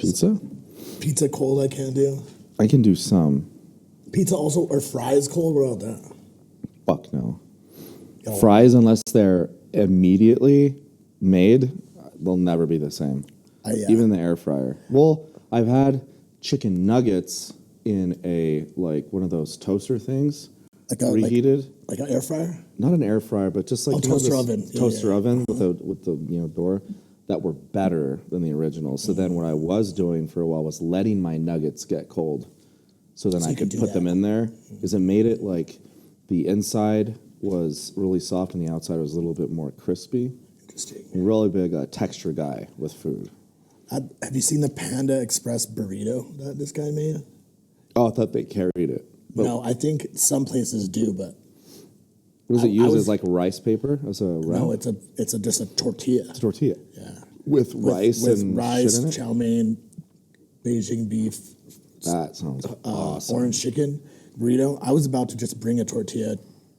Pizza? Pizza cold I can't do. I can do some. Pizza also, or fries cold? What about that? Fuck no. Yo. Fries, unless they're immediately made, they'll never be the same. Even in the air fryer. Well, I've had chicken nuggets in a, like, one of those toaster things. Like a reheated. Like an air fryer? Not an air fryer, but just like toaster oven. Toaster oven with the door that were better than the original. So then what I was doing for a while was letting my nuggets get cold. So then I could put them in there. Because it made it like the inside was really soft and the outside was a little bit more crispy. Interesting. Really big texture guy with food. Have you seen the Panda Express burrito that this guy made? Oh, I thought they carried it. But no, I think some places do, but was it used as like rice paper as a wrap? No, it's just a tortilla. It's a tortilla. Yeah, with rice and rice, shit in it? chow mein, Beijing beef. That sounds awesome. Orange chicken burrito. I was about to just bring a tortilla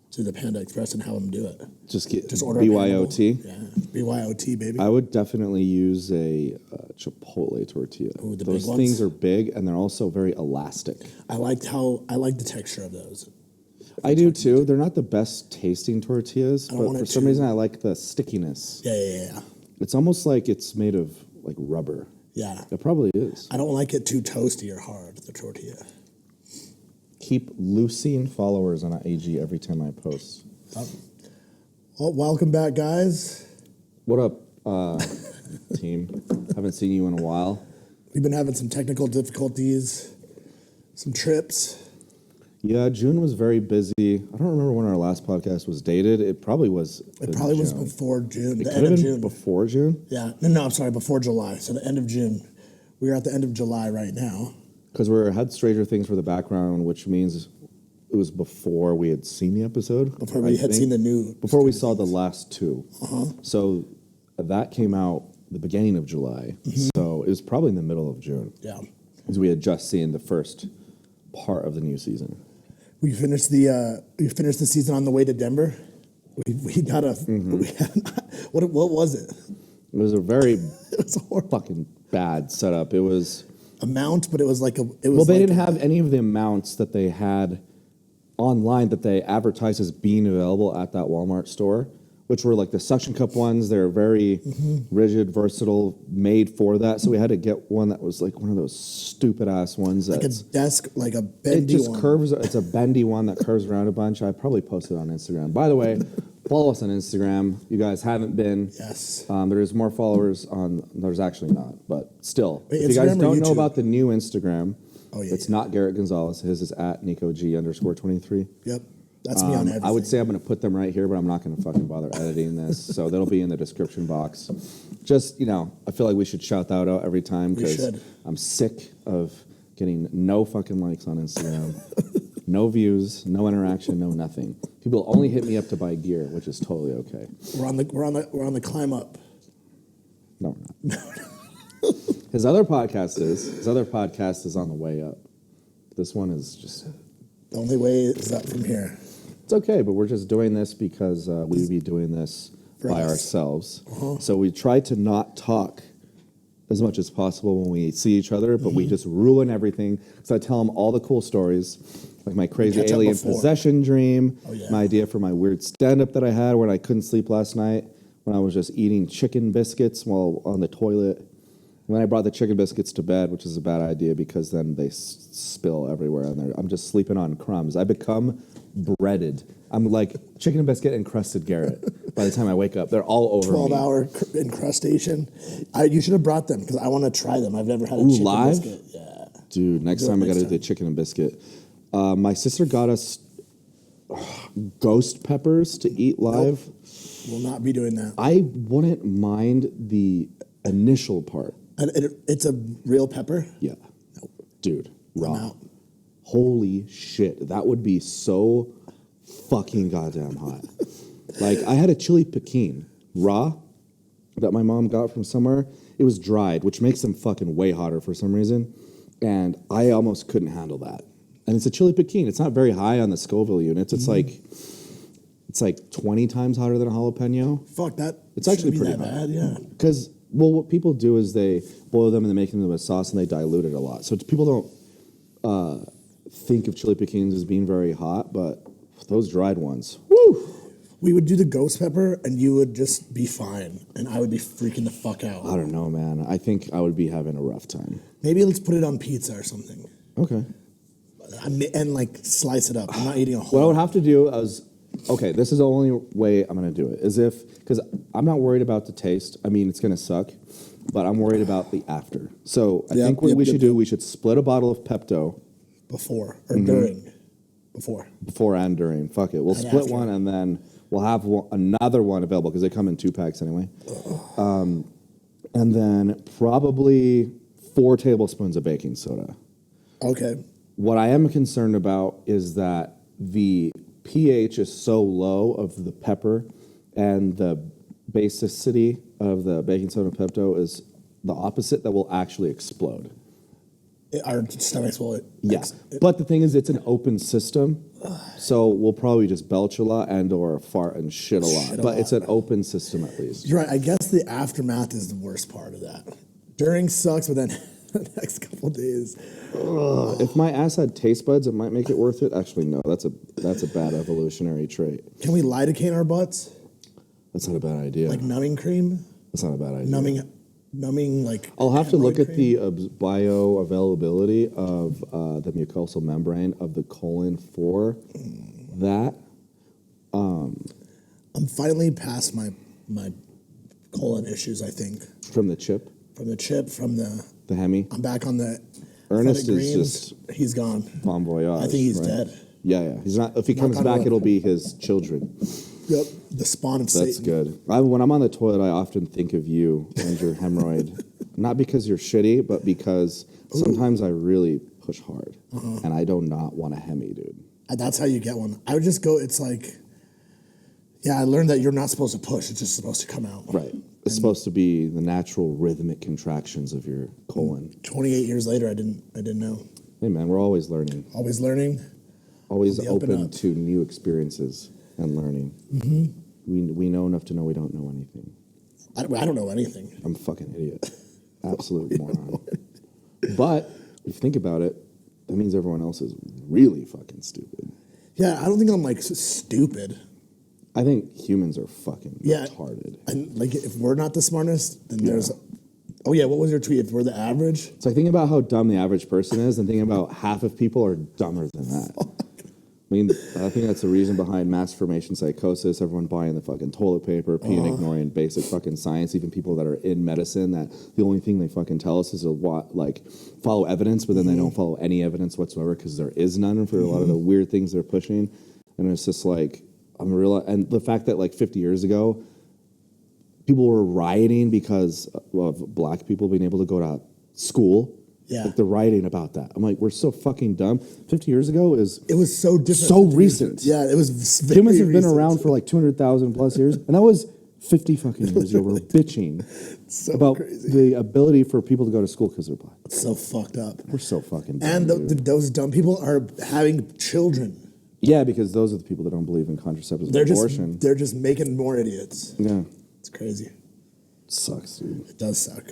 to the Panda Express and have them do it. Just order BYOT. Yeah, BYOT, baby. I would definitely use a Chipotle tortilla. Ooh, those things are big and they're also very elastic. I like the texture of those. I do too. They're not the best tasting tortillas, but for some reason I like the stickiness. Yeah. It's almost like it's made of like rubber. Yeah. It probably is. I don't like it too toasty or hard, the tortilla. Keep losing followers on IG every time I post. Well, welcome back, guys. What up, team? Haven't seen you in a while. We've been having some technical difficulties, some trips. Yeah, June was very busy. I don't remember when our last podcast was dated. It probably was. It probably was before June. The end of June. Before June? Yeah. No, I'm sorry, before July. So the end of June. We are at the end of July right now. Because we had Stranger Things for the background, which means it was before we had seen the episode. Before we had seen the new. Before we saw the last two. So that came out the beginning of July. So it was probably in the middle of June. Yeah. Because we had just seen the first part of the new season. We finished the season on the way to Denver. We got a what was it? It was a very it was horrible. Fucking bad setup. It was amount, but it was like they didn't have any of the amounts that they had online that they advertised as being available at that Walmart store, which were like the suction cup ones. They're very rigid, versatile, made for that. So we had to get one that was like one of those stupid ass ones like a desk, like a bendy it just one. curves. It's a bendy one that curves around a bunch. I probably posted it on Instagram. By the way, follow us on Instagram. You guys haven't been. Yes. There's more followers on. There's actually not, but still. Wait, if you guys Instagram or don't know YouTube? about the new Instagram, it's yeah. not Garrett Gonzalez. His is at NicoG_23. Yep. That's me on everything. I would say I'm going to put them right here, but I'm not going to fucking bother editing this. So that'll be in the description box. Just, I feel like we should shout that out every time because I'm sick of getting no fucking likes on Instagram. No views, no interaction, no nothing. People only hit me up to buy gear, which is totally okay. We're on the climb up. No, we're not. His other podcast is on the way up. This one is just the only way is up from here. It's okay, but we're just doing this because we would be doing this by ourselves. So we try to not talk as much as possible when we see each other, but we just ruin everything. So I tell them all the cool stories, like my crazy alien possession dream, my idea for my weird stand-up that I had when I couldn't sleep last night, when I was just eating chicken biscuits while on the toilet. And then I brought the chicken biscuits to bed, which is a bad idea because then they spill everywhere. And I'm just sleeping on crumbs. I become breaded. I'm like chicken and biscuit encrusted Garrett. By the time I wake up, they're all over 12-hour incrustation. You should have brought them because I want to try them. I've never had a chicken live? biscuit. Yeah. Dude, next time I got to do the chicken and biscuit. My sister got us ghost peppers to eat live. Nope. We'll not be doing that. I wouldn't mind the initial part. And it's a real pepper? Yeah. Nope. Dude, raw. I'm out. Holy shit. That would be so fucking goddamn hot. Like, I had a chili piquin, raw, that my mom got from somewhere. It was dried, which makes them fucking way hotter for some reason. And I almost couldn't handle that. And it's a chili piquin. It's not very high on the Scoville units. It's like 20 times hotter than a jalapeno. Fuck that. It's actually pretty that hot. bad, yeah. Because Well, what people do is they boil them and they make them into a sauce and they dilute it a lot. So people don't think of chili piquins as being very hot, but those dried ones, woo! We would do the ghost pepper, and you would just be fine, and I would be freaking the fuck out. I don't know, man. I think I would be having a rough time. Maybe let's put it on pizza or something. Okay. And like slice it up. I'm not eating a whole. What I would have to do is, okay, this is the only way I'm going to do it, is because I'm not worried about the taste. I mean, it's going to suck, but I'm worried about the after. So I think what we should do, we should split a bottle of Pepto. Before or during. Before and during. Fuck it. We'll split after. One and then we'll have another one available because they come in 2 packs anyway. And then probably 4 tablespoons of baking soda. Okay. What I am concerned about is that the pH is so low of the pepper and the basicity of the baking soda and Pepto is the opposite, that will actually explode. Our stomachs will. Yeah. But the thing is, it's an open system, so we'll probably just belch a lot and or fart and shit a lot. But it's an open system at least. You're right. I guess the aftermath is the worst part of that. During sucks, but then the next couple days. If my ass had taste buds, it might make it worth it. Actually, no. That's a bad evolutionary trait. Can we lidocaine our butts? That's not a bad idea. Like numbing cream? That's not a bad idea. Numbing like. I'll have to look cream? at the bioavailability of the mucosal membrane of the colon for that. I'm finally past my colon issues, I think. From the chip? From the Hemi? I'm back on the Ernest is just... He's gone. Bon voyage. I think he's dead. Yeah. He's not. If he comes back, it'll be his children. Yep, the spawn of Satan. That's good. When I'm on the toilet, I often think of you and your hemorrhoid. Not because you're shitty, but because sometimes I really push hard. And I do not want a hemi, dude. That's how you get one. I would just go, it's like, I learned that you're not supposed to push. It's just supposed to come out. Right. It's supposed to be the natural rhythmic contractions of your colon. 28 years later, I didn't know. Hey, man, we're always learning. Always learning. Always open to new experiences and learning. We know enough to know we don't know anything. I don't know anything. I'm a fucking idiot. Absolute moron. But if you think about it, that means everyone else is really fucking stupid. Yeah, I don't think I'm like stupid. I think humans are fucking retarded. And like if we're not the smartest, then there's... Oh yeah, what was your tweet? If we're the average? It's like thinking about how dumb the average person is and thinking about half of people are dumber than that. I mean, I think that's the reason behind mass formation psychosis, everyone buying the fucking toilet paper, ignoring basic fucking science, even people that are in medicine, that the only thing they fucking tell us is to follow evidence, but then they don't follow any evidence whatsoever because there is none for a lot of the weird things they're pushing. And it's just like, and the fact that like 50 years ago, people were rioting because of black people being able to go to school. Yeah. Like they're writing about that. I'm like, we're so fucking dumb. 50 years ago it was so different. So recent. Yeah, it was very humans have been recent. around for like 200,000 plus years. And that was 50 fucking years ago. We're bitching about crazy. The ability for people to go to school because they're black. It's so fucked up. We're so fucking dumb. And those dumb people are having children. Yeah, because those are the people that don't believe in contraceptives and abortion. They're just making more idiots. Yeah. It's crazy. It sucks, dude. It does suck.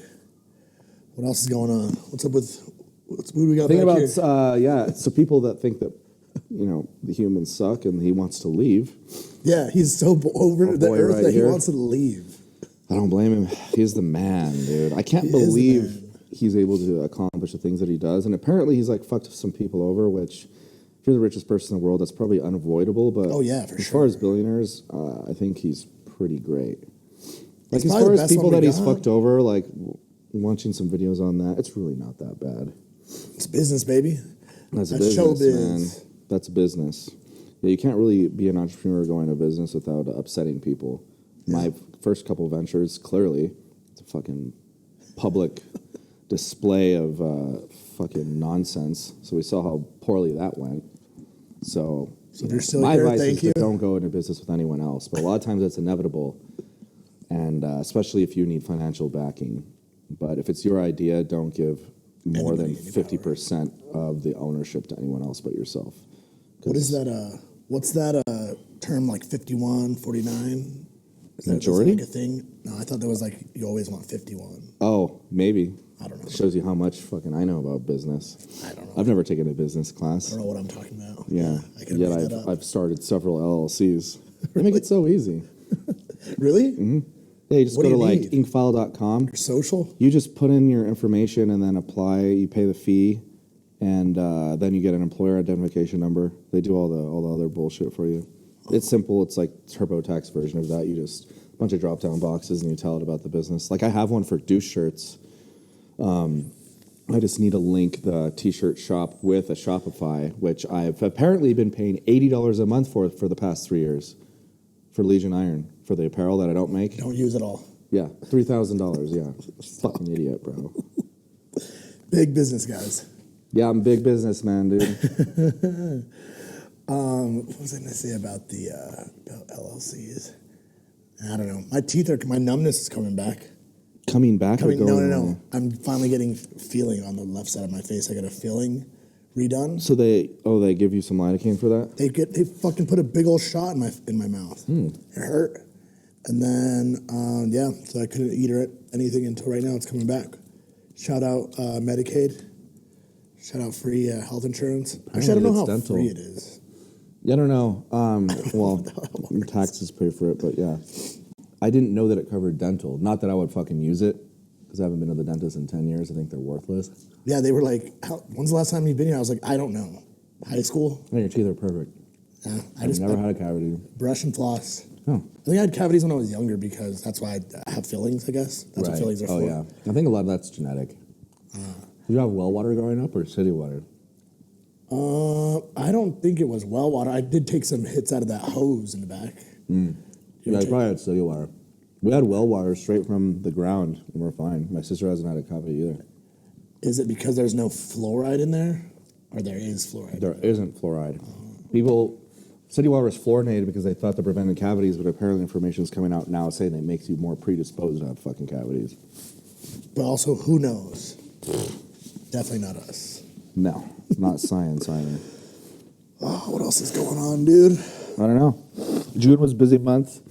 What else is going on? What's up with... what do we got Think back about, here? so people that think that, the humans suck and he wants to leave. Yeah, he's so over the earth that he wants to leave. I don't blame him. He's the man, dude. I can't believe he's able to accomplish the things that he does. And apparently he's like fucked some people over, which if you're the richest person in the world, that's probably unavoidable. But as far as billionaires, I think he's pretty great. Like as far as people that he's fucked over, like watching some videos on that, it's really not that bad. It's business, baby. That's business, showbiz. Man. That's business. Yeah, you can't really be an entrepreneur going to business without upsetting people. Yeah. My first couple ventures, clearly, it's a fucking public display of fucking nonsense. So we saw how poorly that went. So you're still my here, advice is to don't go into business with anyone else. But a lot of times that's inevitable, and especially if you need financial backing. But if it's your idea, don't give more than 50% of the ownership to anyone else but yourself. What is that? What's that term, like 51, 49? Majority? Is that like a thing? No, I thought there was like you always want 51. Oh, maybe. I don't know. Shows you how much fucking I know about business. I don't know. I've never taken a business I class. don't know what I'm talking about. Yeah. I can Yet make that up. I've started several LLCs. They make it so easy. Really? Mm-hmm. Yeah, you just What go do to you like need? inkfile.com. Social? You just put in your information and then apply. You pay the fee, and then you get an employer identification number. They do all the other bullshit for you. It's simple. It's like TurboTax version of that. You just a bunch of drop down boxes and you tell it about the business. Like I have one for douche shirts. I just need to link the t-shirt shop with a Shopify, which I've apparently been paying $80 a month for the past 3 years for Legion Iron for the apparel that I don't make. Don't use it all. Yeah, $3,000. Yeah, fucking idiot, bro. Big business, guys. Yeah, I'm big businessman, dude. What was I going to say about the about LLCs? I don't know. My numbness is coming back. Coming back or going No. away? I'm finally getting feeling on the left side of my face. I got a filling redone. So they give you some lidocaine for that? They fucking put a big old shot in my mouth. It hurt. And then so I couldn't eat or anything until right now. It's coming back. Shout out Medicaid. Shout out free health insurance. Actually, I don't know how dental. free it is. Yeah, I don't know. Well, taxes pay for it, but yeah. I didn't know that it covered dental. Not that I would fucking use it, because I haven't been to the dentist in 10 years. I think they're worthless. Yeah, they were like, when's the last time you've been here? I was like, I don't know. High school? And your teeth are perfect. Yeah, I've never had a cavity. brush and floss. Oh. I think I had cavities when I was younger because that's why I have fillings, I guess. That's what fillings are for. Oh, yeah. I think a lot of that's genetic. Did you have well water growing up or city water? I don't think it was well water. I did take some hits out of that hose in the back. Yeah, I probably had city water. We had well water straight from the ground, and we're fine. My sister hasn't had a cavity either. Is it because there's no fluoride in there? Or there is fluoride? There isn't fluoride. City water is fluorinated because they thought they prevented cavities, but apparently information is coming out now saying it makes you more predisposed to have fucking cavities. But also, who knows? Definitely not us. No, not science either. Oh, what else is going on, dude? I don't know. June was a busy month.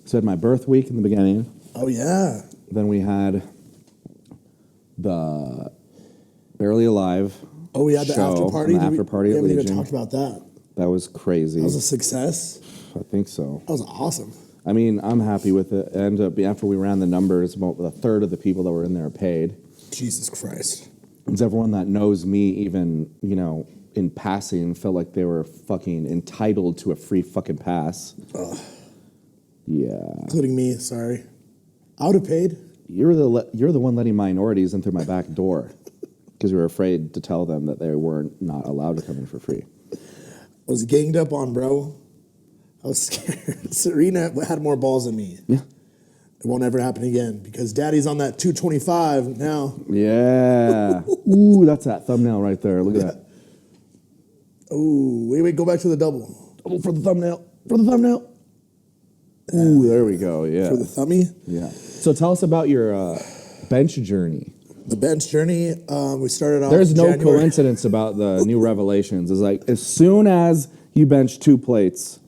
So I had my birth week in the beginning. Oh, yeah. Then we had the Barely Alive. Oh, we had the show, after party. The after party we at haven't even Legion. talked about that. That was crazy. That was a success. I think so. That was awesome. I mean, I'm happy with it. And after we ran the numbers, about a third of the people that were in there paid. Jesus Christ. It's everyone that knows me, even, in passing, felt like they were fucking entitled to a free fucking pass. Ugh. Yeah. Including me, sorry. I would have paid. You're the one letting minorities in through my back door because you were afraid to tell them that they weren't not allowed to come in for free. I was ganged up on, bro. I was scared. Serena had more balls than me. Yeah. It won't ever happen again because daddy's on that 225 now. Yeah. Ooh, that's that thumbnail right there. Look at that. Oh, wait, go back to the double. Double for the thumbnail. For the thumbnail. Ooh, there we go. Yeah. For the thummy. Yeah. So tell us about your bench journey. The bench journey, we started off There's no January. coincidence about the new revelations. It's like as soon as you bench 2 plates,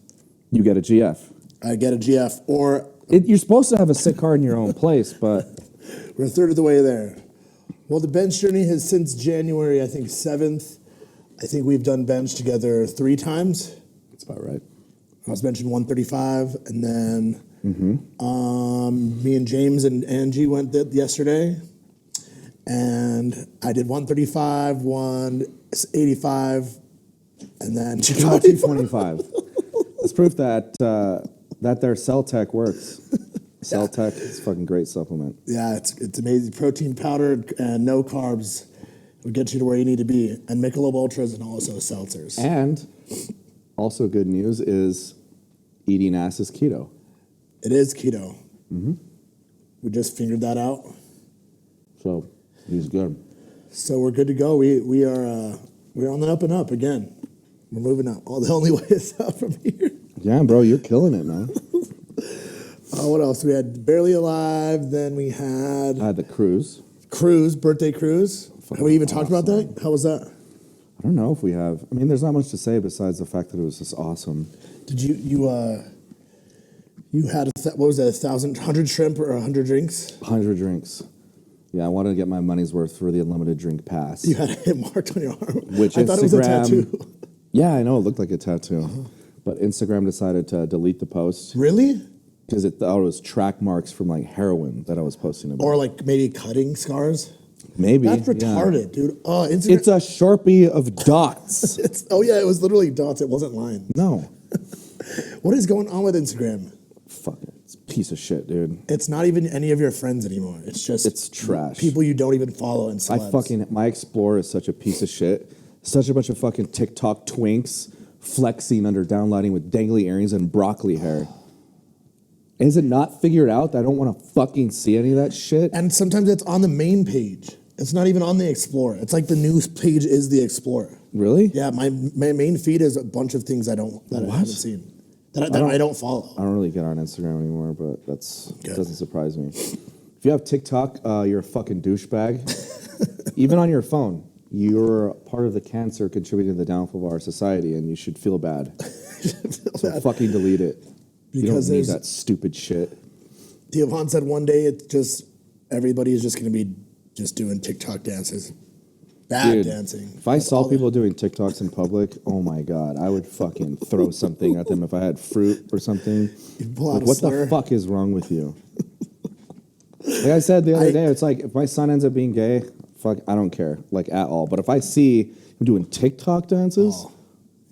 you get a GF. I get a GF, or You're supposed to have a sick car in your own place, but we're a third of the way there. Well, the bench journey has since January, I think 7th. I think we've done bench together 3 times. that's about right. I was benching 135, and then me and James and Angie went yesterday, and I did 135, 185, and then 225. It's proof that their Cell Tech works. Cell Tech is a fucking great supplement. Yeah, it's amazing. Protein powder and no carbs will get you to where you need to be. And Michelob Ultras and also seltzers. And also good news is eating ass is keto. It is keto. We just figured that out. So he's good. So we're good to go. We're on the up and up again. We're moving up. Oh, the only way is up from here. Yeah, bro, you're killing it, man. What else? We had Barely Alive. Then we had I had the cruise. birthday cruise. Have we even talked about that? How was that? I don't know if we have. I mean, there's not much to say besides the fact that it was just awesome. Did you You had, what was that, 100 shrimp or 100 drinks? 100 drinks. Yeah, I wanted to get my money's worth for the unlimited drink pass. You had a hit marked on your arm. Which I thought it was a tattoo. Yeah, I know, it looked like a tattoo. But Instagram decided to delete the post. Really? Because it thought it was track marks from like heroin that I was posting about. Or like maybe cutting scars? Maybe. That's retarded, dude. Oh, Instagram. It's a Sharpie of dots. It was literally dots. It wasn't lines. No. What is going on with Instagram? Fuck it. It's a piece of shit, dude. It's not even any of your friends anymore. It's trash. People you don't even follow and celebs. My Explorer is such a piece of shit. Such a bunch of fucking TikTok twinks flexing under downlighting with dangly earrings and broccoli hair. Is it not figured out that I don't want to fucking see any of that shit? And sometimes it's on the main page. It's not even on the Explorer. It's like the news page is the Explorer. Really? Yeah, my main feed is a bunch of things I haven't seen. That I don't follow. I don't really get on Instagram anymore, but that doesn't surprise me. If you have TikTok, you're a fucking douchebag. Even on your phone, you're part of the cancer contributing to the downfall of our society, and you should feel bad. So fucking delete it. Because you don't need that stupid shit. Yvonne said one day everybody is just going to be just doing TikTok dances. Bad dancing. If I saw people doing TikToks in public, oh my God, I would fucking throw something at them if I had fruit or something. Like, what the fuck is wrong with you? Like I said the other day, it's like, if my son ends up being gay, fuck, I don't care, like at all. But if I see him doing TikTok dances,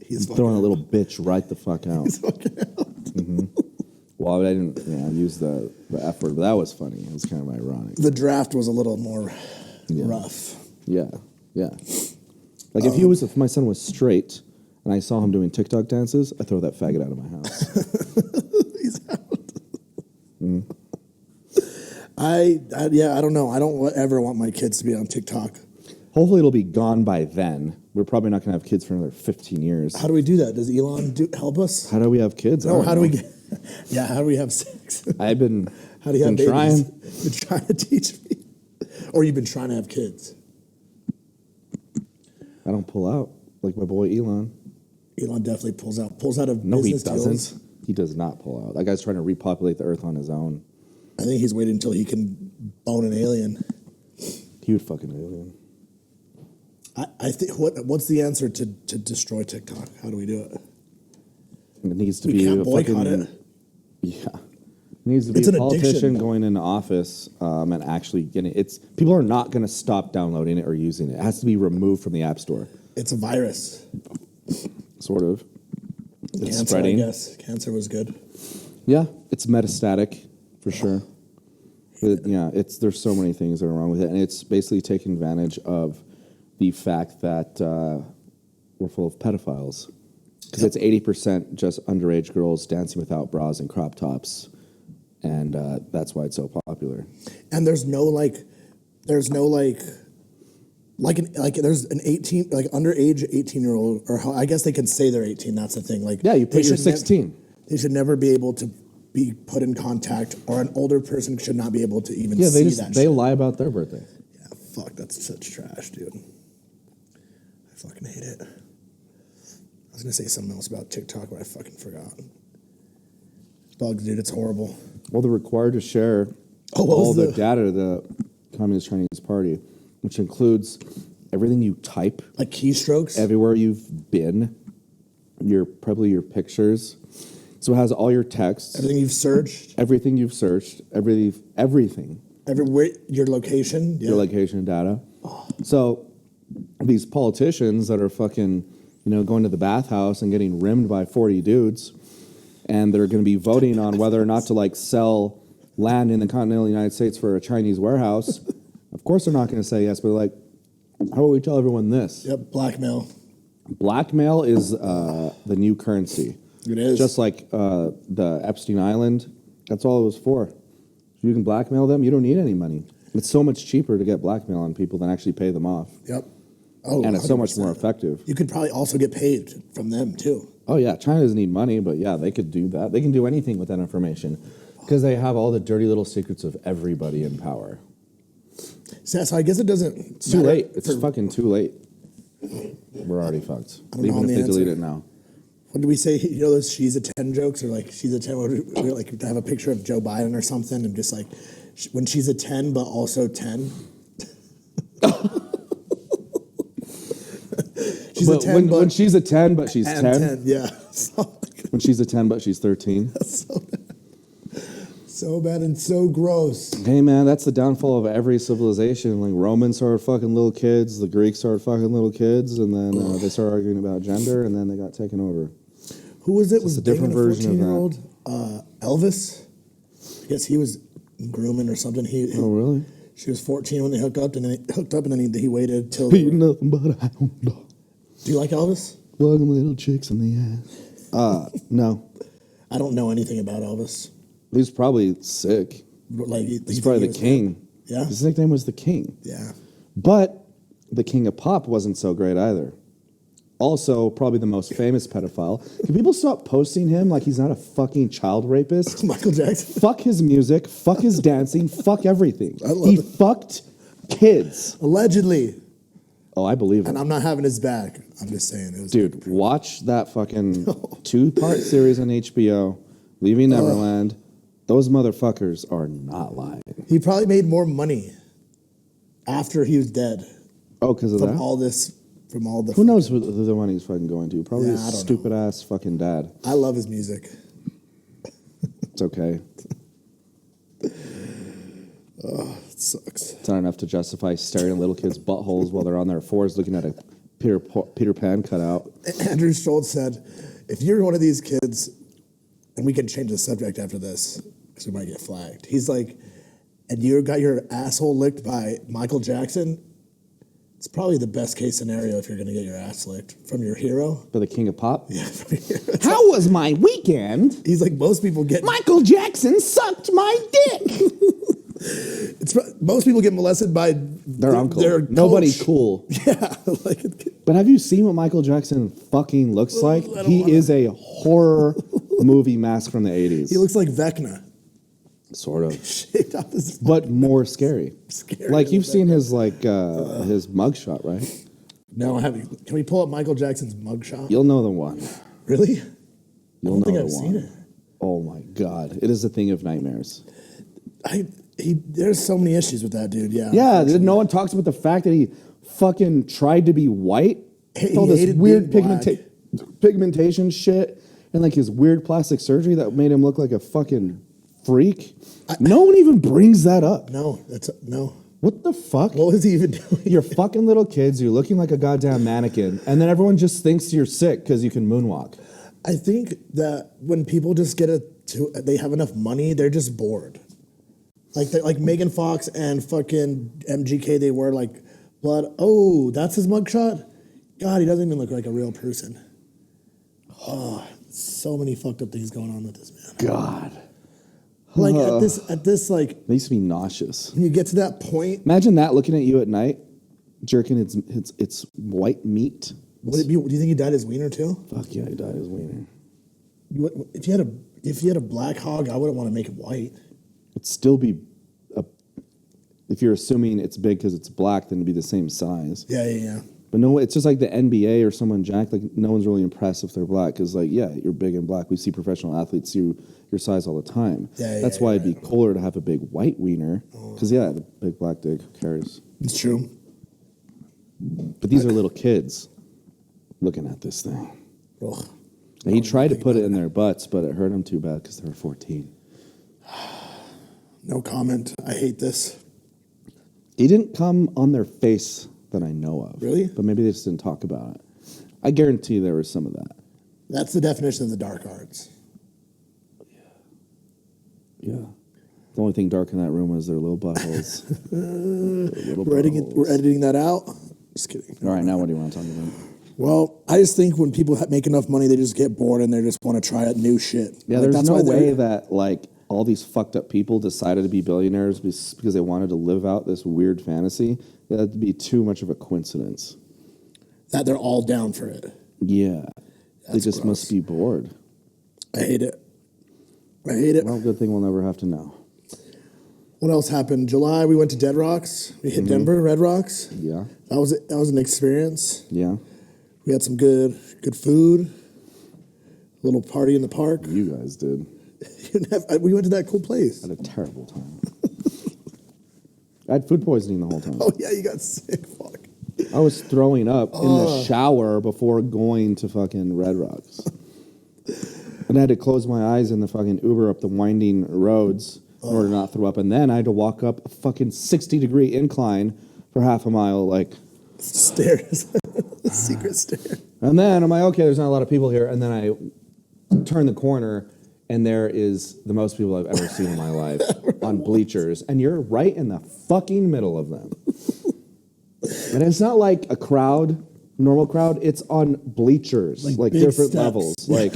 he's throwing a little bitch right the fuck out. He's fucking out. Well, I didn't use the F word, but that was funny. It was kind of ironic. The draft was a little more rough. Yeah. Like if my son was straight and I saw him doing TikTok dances, I'd throw that faggot out of my house. He's out. I don't know. I don't ever want my kids to be on TikTok. Hopefully it'll be gone by then. We're probably not going to have kids for another 15 years. How do we do that? Does Elon help us? How do we have kids? No, how do we get... Yeah, how do we have sex? I've been How do you have babies? trying. You've been trying to teach me. Or you've been trying to have kids. I don't pull out like my boy Elon. Elon definitely pulls out of No, he business doesn't. deals. He does not pull out. That guy's trying to repopulate the earth on his own. I think he's waiting until he can bone an alien. Huge fucking alien. I think what's the answer to destroy TikTok? How do we do it? It needs to We be can't a boycott fucking, it. Yeah. It needs to be It's a an politician addiction. going into office and actually getting it. People are not going to stop downloading it or using it. It has to be removed from the App Store. It's a virus. Sort of. It's Cancer, spreading. I guess. Cancer was good. Yeah, it's metastatic for sure. But there's so many things that are wrong with it, and it's basically taking advantage of the fact that we're full of pedophiles. Because it's 80% just underage girls dancing without bras and crop tops, and that's why it's so popular. And there's an 18 underage 18-year-old, or I guess they can say they're 18. That's the thing. Like You put you're 16. They should never be able to be put in contact, or an older person should not be able to even see that. They lie about their birthday. Yeah, fuck, that's such trash, dude. I fucking hate it. I was gonna say something else about TikTok, but I fucking forgot. Bugs, dude, it's horrible. Well, they're required to share all the data to the Communist Chinese Party, which includes everything you type, like keystrokes, everywhere you've been, probably your pictures. So it has all your texts, everything you've searched, everything. Everywhere, your location, your location data. So these politicians that are fucking, going to the bathhouse and getting rimmed by 40 dudes, and they're going to be voting on whether or not to sell land in the continental United States for a Chinese warehouse. Of course, they're not going to say yes, but how about we tell everyone this? Yep, blackmail. Blackmail is the new currency. It is. Just like the Epstein Island, that's all it was for. If you can blackmail them, you don't need any money. It's so much cheaper to get blackmail on people than actually pay them off. Yep. Oh, and it's so much 100%. more effective. You could probably also get paid from them, too. Oh, yeah. China doesn't need money, but yeah, they could do that. They can do anything with that information because they have all the dirty little secrets of everybody in power. So I guess it doesn't. It's too late. It's fucking too late. We're already fucked. Even if they delete it now. What do we say? You know those she's a 10 jokes, or like she's a 10, or like to have a picture of Joe Biden or something, and just like when she's a 10, but also 10. She's but a 10, when she's a 10, but she's 10. 10. Yeah. When she's a 10, but she's 13. That's so bad. So bad and so gross. Hey, man, that's the downfall of every civilization. Like, Romans started fucking little kids, the Greeks started fucking little kids, and then they started arguing about gender, and then they got taken over. Who was it? Was a different version of that. Elvis? I guess he was grooming or something. Oh, really? She was 14 when they hooked up, and then he waited till... Be nothing but a hound dog. Do you like Elvis? Fucking little chicks in the ass. No. I don't know anything about Elvis. He's probably sick. Like He's probably the king. Yeah? His nickname was the King. Yeah. But the King of Pop wasn't so great either. Also, probably the most famous pedophile. Can people stop posting him like he's not a fucking child rapist? Michael Jackson. Fuck his music. Fuck his dancing. Fuck everything. He fucked kids. Allegedly. Oh, I believe it. And I'm not having his back. I'm just saying. It was Dude, watch that fucking 2-part series on HBO, Leaving Neverland. Those motherfuckers are not lying. He probably made more money after he was dead. Oh, because of that? From all the... Who knows who the money he's fucking going to? Probably Yeah, his stupid ass fucking dad. I love his music. It's okay. It sucks. It's not enough to justify staring at little kids' buttholes while they're on their fours looking at a Peter Pan cutout. Andrew Schultz said, if you're one of these kids, and we can change the subject after this, because we might get flagged. He's like, and you got your asshole licked by Michael Jackson, it's probably the best case scenario if you're going to get your ass licked from your hero. For the King of Pop? Yeah, from your hero. How was my weekend? He's like, most people get... Michael Jackson sucked my dick. Most people get molested by their uncle. Their Nobody coach. cool. Yeah. But have you seen what Michael Jackson fucking looks like? He is a horror movie mask from the 80s. He looks like Vecna. Sort of. Shaped up his but more scary. Scary. Like, you've seen his his mugshot, right? No, I haven't. Can we pull up Michael Jackson's mugshot? You'll know the one. Really? You'll I don't think know I've the seen one. it. Oh my God. It is a thing of nightmares. There's so many issues with that dude, yeah. Yeah, no one talks about the fact that he fucking tried to be white. All this weird pigmentation shit and like his weird plastic surgery that made him look like a fucking freak. No one even brings that up. No. What the fuck? What was he even doing? You're fucking little kids, you're looking like a goddamn mannequin, and then everyone just thinks you're sick because you can moonwalk. I think that when people just they have enough money, they're just bored. Like Megan Fox and fucking MGK, they wear like blood. Oh, that's his mugshot? God, he doesn't even look like a real person. Oh, so many fucked up things going on with this man. God. Like at this like It used to be nauseous. when you get to that point, Imagine that looking at you at night, jerking its white meat. would it be? Do you think he dyed his wiener too? Fuck yeah, he died his wiener. If you had a black hog, I wouldn't want to make it white. It'd still be if you're assuming it's big because it's black, then it'd be the same size. Yeah. But no, it's just like the NBA or someone jacked. Like, no one's really impressed if they're black because, like, yeah, you're big and black. We see professional athletes your size all the time. That's why it'd be cooler to have a big white wiener because, yeah, the big black dick, who cares? It's true. But these are little kids looking at this thing. Ugh. And he tried to put it in their butts, but it hurt them too bad because they were 14. No comment. I hate this. He didn't come on their face that I know of. Really? But maybe they just didn't talk about it. I guarantee there was some of that. That's the definition of the dark arts. Yeah. The only thing dark in that room was their little buttholes. We're editing that out. Just kidding. All right, now what do you want to talk about? Well, I just think when people make enough money, they just get bored and they just want to try out new shit. Yeah, Like, there's no why way that, like, all these fucked up people decided to be billionaires because they wanted to live out this weird fantasy. That'd be too much of a coincidence. that they're all down for it. Yeah. They That's just gross. must be bored. I hate it. I hate it. Well, good thing we'll never have to know. What else happened? July, we went to Dead Rocks. We hit Denver, Red Rocks. Yeah. That was an experience. Yeah. We had some good food. little party in the park. You guys did. We went to that cool place. I had a terrible time. I had food poisoning the whole time. Oh yeah, you got sick. Fuck. I was throwing up in the shower before going to fucking Red Rocks. And I had to close my eyes in the fucking Uber up the winding roads in order to not throw up. And then I had to walk up a fucking 60-degree incline for half a mile, like... Stairs. Secret stair. And then I'm like, okay, there's not a lot of people here. And then I turn the corner, and there is the most people I've ever seen in my life on bleachers. And you're right in the fucking middle of them. And it's not like a crowd... normal crowd, it's on bleachers, like different steps. Levels. Like,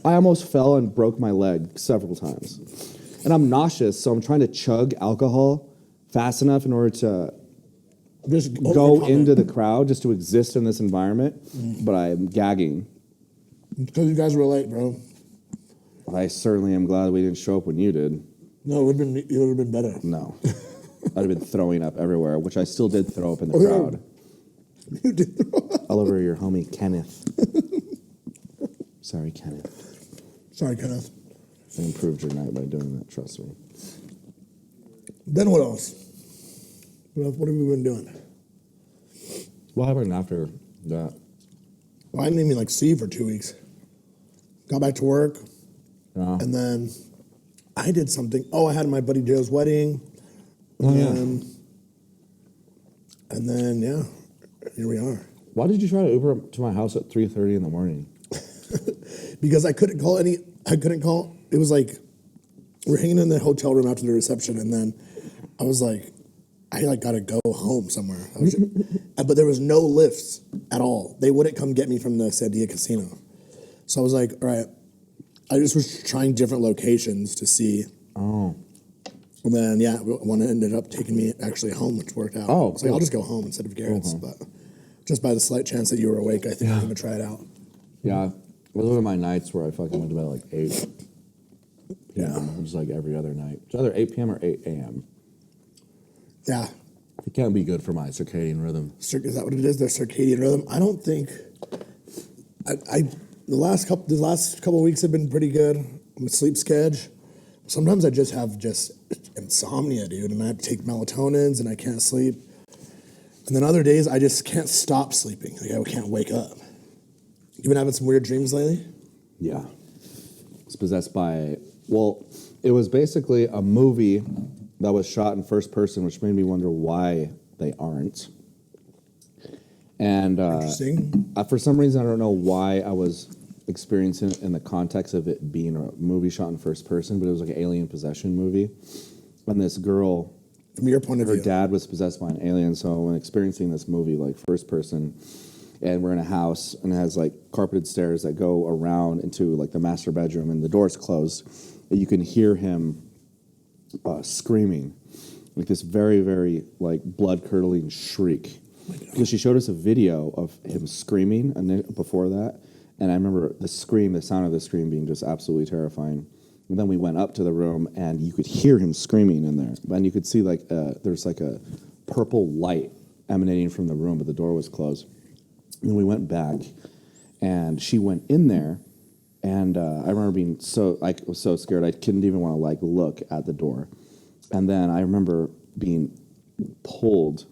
I almost fell and broke my leg several times. And I'm nauseous, so I'm trying to chug alcohol fast enough in order to just go into the crowd, just to exist in this environment. But I'm gagging. Because you guys were late, bro. I certainly am glad we didn't show up when you did. No, it would have been better. No. I'd have been throwing up everywhere, which I still did throw up in the crowd. You did throw up. All over your homie, Kenneth. Sorry, Kenneth. Sorry, Kenneth. I improved your night by doing that, trust me. Then what else? What have we been doing? What happened after that? Well, I didn't even see you for 2 weeks. Got back to work. Yeah. And then I did something. Oh, I had my buddy Joe's wedding. Oh, yeah. And then, yeah, here we are. Why did you try to Uber up to my house at 3:30 in the morning? Because I couldn't call. It was like, we're hanging in the hotel room after the reception, and then I was like, I gotta go home somewhere. But there was no lifts at all. They wouldn't come get me from the Sandia Casino. So I was like, all right. I just was trying different locations to see. Oh. And then, yeah, one ended up taking me actually home, which worked out. Oh, I was like, I'll just go home instead of Garrett's. But just by the slight chance that you were awake, I think I'm going to try it out. Yeah. It was one of my nights where I fucking went to bed at like 8 p.m. Yeah. It was like every other night. It's either 8 p.m. or 8 a.m. Yeah. It can't be good for my circadian rhythm. Is that what it is? Their circadian rhythm? I don't think... The last couple of weeks have been pretty good. My sleep schedule. Sometimes I just have insomnia, dude, and I have to take melatonins and I can't sleep. And then other days I just can't stop sleeping. Like I can't wake up. You been having some weird dreams lately? Yeah. It's possessed by, well, it was basically a movie that was shot in first person, which made me wonder why they aren't. And Interesting. For some reason, I don't know why I was experiencing it in the context of it being a movie shot in first person, but it was like an alien possession movie. And this girl, from your point of view, her dad was possessed by an alien. So when experiencing this movie, like first person, and we're in a house and it has like carpeted stairs that go around into like the master bedroom, and the door's closed, and you can hear him screaming, like this very, very like blood curdling shriek. Because she showed us a video of him screaming and before that, and I remember the sound of the scream being just absolutely terrifying. And then we went up to the room, and you could hear him screaming in there, and you could see like there's like a purple light emanating from the room, but the door was closed. And then we went back, and she went in there, and I remember being was so scared I couldn't even want to look at the door. And then I remember being pulled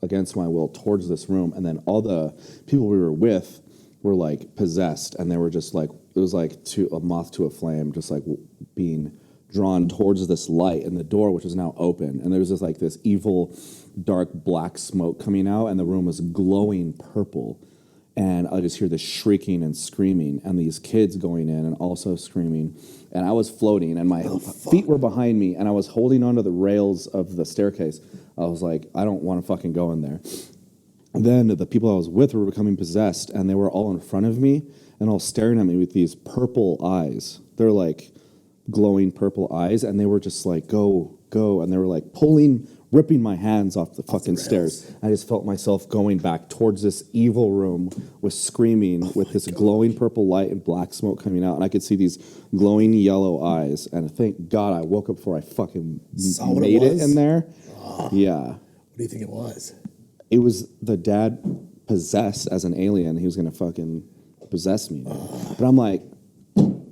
against my will towards this room, and then all the people we were with were like possessed, and they were just like, it was like a moth to a flame, just like being drawn towards this light and the door, which was now open, and there was just like this evil dark black smoke coming out, and the room was glowing purple, and I just hear this shrieking and screaming, and these kids going in and also screaming, and I was floating, and my feet were behind me, and I was holding onto the rails of the staircase. I was like, I don't want to fucking go in there. And then the people I was with were becoming possessed, and they were all in front of me and all staring at me with these purple eyes. They're like glowing purple eyes, and they were just like, go, go. And they were like ripping my hands off the fucking stairs. I just felt myself going back towards this evil room with screaming with this glowing purple light and black smoke coming out. And I could see these glowing yellow eyes. And thank God I woke up before I fucking made it in there. Yeah. What do you think it was? It was the dad possessed as an alien. He was going to fucking possess me. But I'm like,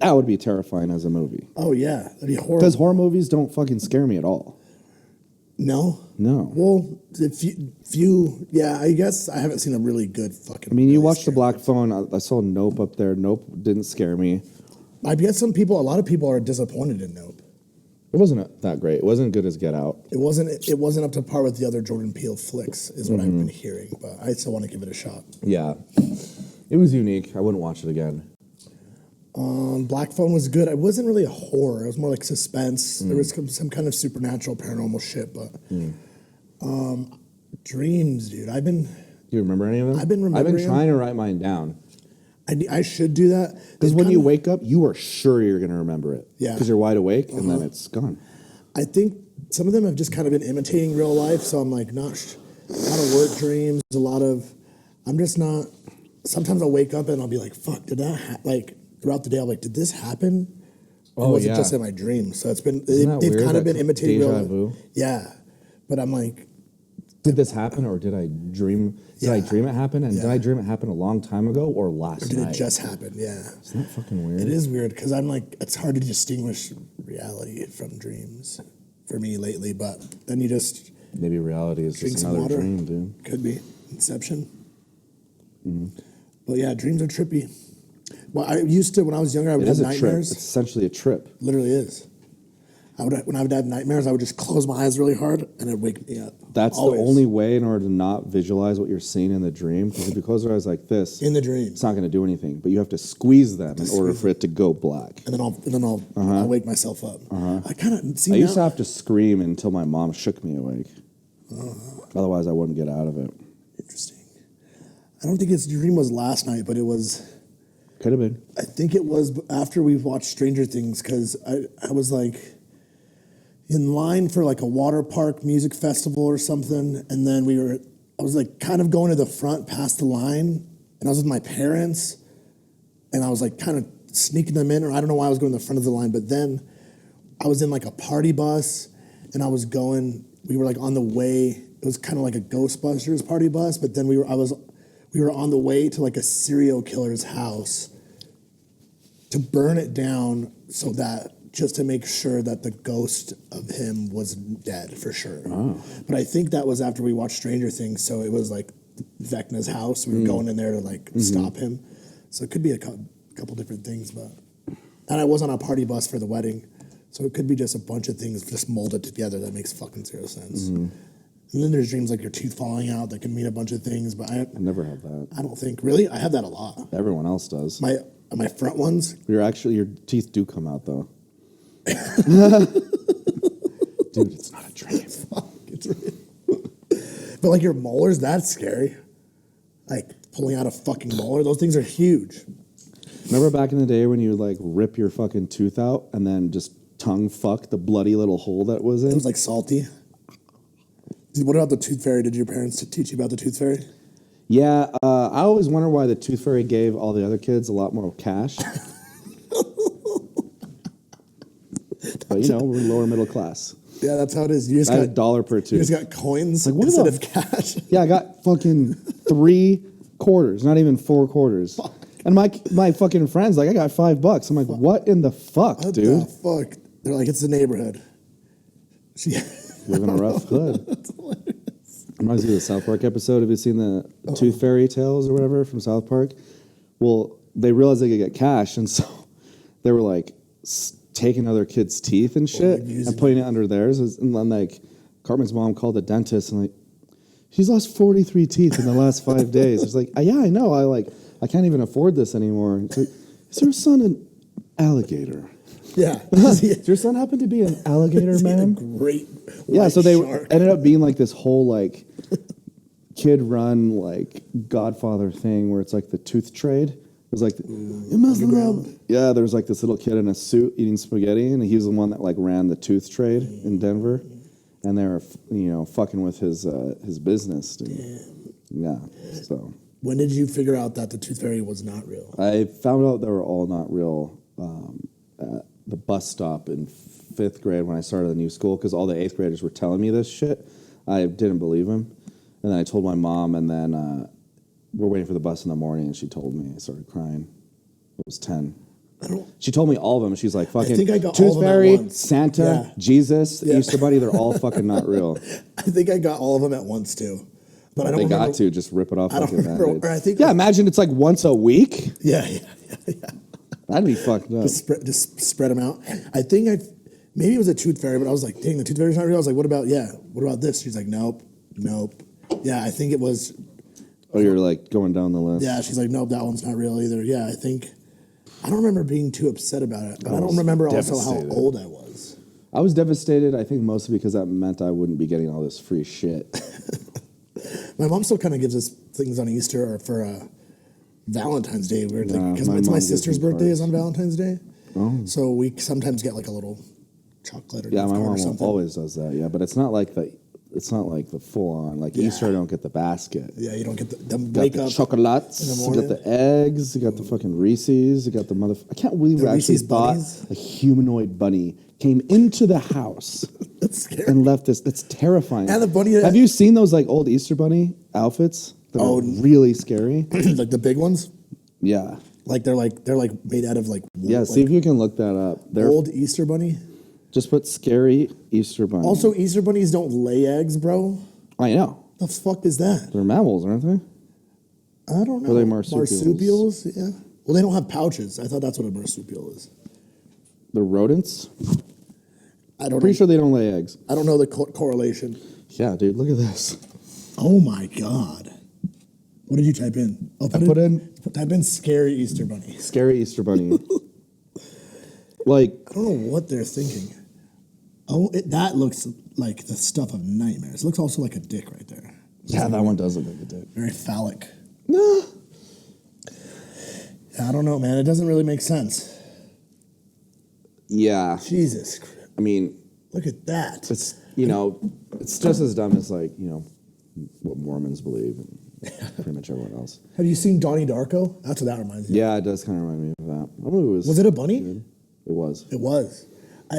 That would be terrifying as a movie. Oh yeah, that'd be horrible. Because horror movies don't fucking scare me at all. No. Well, if you, yeah, I guess I haven't seen a really good fucking. I mean, you watched The Black Phone. I saw Nope up there. Nope didn't scare me. I guess a lot of people are disappointed in Nope. It wasn't that great. It wasn't good as Get Out. It wasn't up to par with the other Jordan Peele flicks, is what I've been hearing. But I still want to give it a shot. Yeah, it was unique. I wouldn't watch it again. Black Phone was good. It wasn't really a horror. It was more like suspense. There was some kind of supernatural, paranormal shit. But dreams, dude. Do you remember any of them? I've been trying to write mine down. I should do that. Because when you wake up, you are sure you're going to remember it. Yeah. Because you're wide awake, and then it's gone. I think some of them have just kind of been imitating real life. So I'm like, a lot of work dreams, I'm just not. Sometimes I'll wake up and I'll be like, fuck, did that like throughout the day? I'm like, did this happen? Or was it just in my dream? So they've kind of been imitating real life. Yeah. But I'm like, did this happen, or did I dream? Did I dream it happen? And did I dream it happen a long time ago or last night? Did it just happen? Yeah. Isn't that fucking weird? It is weird because I'm like, it's hard to distinguish reality from dreams for me lately. But then you just maybe reality is just another dream, dude. Could be Inception. But yeah, dreams are trippy. Well, I used to when I was younger. I would have nightmares. It's essentially a trip. Literally is. When I would have nightmares, I would just close my eyes really hard and it'd wake me up. That's always the only way in order to not visualize what you're seeing in the dream. Because if you close your eyes like this, in the dream, it's not going to do anything. But you have to squeeze them in order for it to go black. And then I'll wake myself up. I kind of I used to have to scream until my mom shook me awake. Otherwise, I wouldn't get out of it. Interesting. I don't think its dream was last night, but it was. Could have been. I think it was after we watched Stranger Things because I was like in line for like a water park music festival or something, and then I was like kind of going to the front past the line, and I was with my parents, and I was like kind of sneaking them in, or I don't know why I was going to the front of the line, but then I was in like a party bus, and we were like on the way, it was kind of like a Ghostbusters party bus, but then we were on the way to like a serial killer's house to burn it down just to make sure that the ghost of him was dead for sure. Oh. But I think that was after we watched Stranger Things, so it was like Vecna's house. We were going in there to like stop him. So it could be a couple different things, and I was on a party bus for the wedding, so it could be just a bunch of things just molded together that makes fucking zero sense. And then there's dreams like your teeth falling out that can mean a bunch of things, but I never have that. I don't think really. I have that a lot. Everyone else does. My front ones. Your teeth do come out though. Dude, it's not a dream. Fuck, it's real. But like your molars, that's scary. Like pulling out a fucking molar, those things are huge. Remember back in the day when you would like rip your fucking tooth out and then just tongue fuck the bloody little hole that was in? It was like salty. What about the tooth fairy? Did your parents teach you about the tooth fairy? Yeah, I always wonder why the tooth fairy gave all the other kids a lot more cash. But we're lower middle class. Yeah, that's how it is. You just got got a dollar per tooth. You just got coins instead of cash. Yeah, I got fucking 3 quarters, not even 4 quarters. Fuck. And my fucking friends like, I got $5. I'm like, what in the fuck, what dude? The fuck? They're like, it's the neighborhood. Living a rough hood. That's hilarious. Reminds me of the South Park episode. Have you seen the Tooth Fairy Tales or whatever from South Park? Well, they realized they could get cash, and so they were like taking other kids' teeth and shit and putting it under theirs. And then like Cartman's mom called the dentist and like, she's lost 43 teeth in the last 5 days. It's like, yeah, I know. I can't even afford this anymore. It's like, is your son an alligator? Yeah. Does your son happen to be an alligator, man? Great. Yeah, so they shark. ended up being like this whole like kid-run like Godfather thing where it's like the tooth trade. It was like, yeah, there was like this little kid in a suit eating spaghetti, and he was the one that like ran the tooth trade in Denver, and they were fucking with his business. Dude. Yeah. So when did you figure out that the tooth fairy was not real? I found out they were all not real at the bus stop in 5th grade when I started the new school, because all the 8th graders were telling me this shit. I didn't believe them, and then I told my mom, and then we're waiting for the bus in the morning, and she told me. I started crying. I was 10. She told me all of them. She's like, fucking think I got all Tooth of them at Fairy, once. Santa, Yeah. Jesus, the Easter Bunny. They're all fucking not real. I think I got all of them at once too, but I don't They remember. got to just rip it off. I don't like a remember. Band-Aid. Or I think yeah, imagine it's like once a week. Yeah. That'd be fucked up. Just spread them out. I think maybe it was a Tooth Fairy, but I was like, dang, the Tooth Fairy's not real. I was like, what about this? She's like, nope. Yeah, I think it was. Oh, you're like going down the list. Yeah, she's like, nope, that one's not real either. Yeah, I don't remember being too upset about it, but I don't remember also how old I was. I was devastated, I think mostly because that meant I wouldn't be getting all this free shit. My mom still kind of gives us things on Easter or for Valentine's Day. Because my it's mom my gives sister's me birthday is cards. on Valentine's Day. Oh. So we sometimes get like a little chocolate or Yeah, gift my card or mom something. always does that. Yeah, but it's not like the full on. Like Easter, I don't get the basket. Yeah, you don't get the You got wake the up. chocolates, in the you got morning. the eggs, you got the fucking Reese's, you got the I can't believe we actually Reese's thought bunnies? a humanoid bunny came into the house That's scary. and left this. That's terrifying. And the bunny- Have you seen those like old Easter bunny outfits? That are really scary. Like the big ones, Yeah. like they're made out of like wool, Yeah, see like if you can look that up. They're old Easter bunny. just put scary Easter bunny. Also, Easter bunnies don't lay eggs, bro. I know. The fuck is that? They're mammals, aren't they? I don't know. Or are they marsupials? Marsupials, yeah. Well, they don't have pouches. I thought that's what a marsupial is. They're rodents. I don't Pretty know. sure they don't lay eggs. I don't know the correlation. Yeah, dude, look at this. Oh my god. What did you type in? Oh, type in scary Easter bunny. Scary Easter bunny. Like, I don't know what they're thinking. Oh, that looks like the stuff of nightmares. It looks also like a dick right there. yeah, that one does look like a dick. Very phallic. No. Yeah, I don't know, man. It doesn't really make sense. Yeah. Jesus Christ. I mean, Look at that. it's, it's just as dumb as like, what Mormons believe and pretty much everyone else. Have you seen Donnie Darko? That's what that reminds me of. Yeah, it does kind of remind me of that. That movie Was it a bunny? good. It was. It was.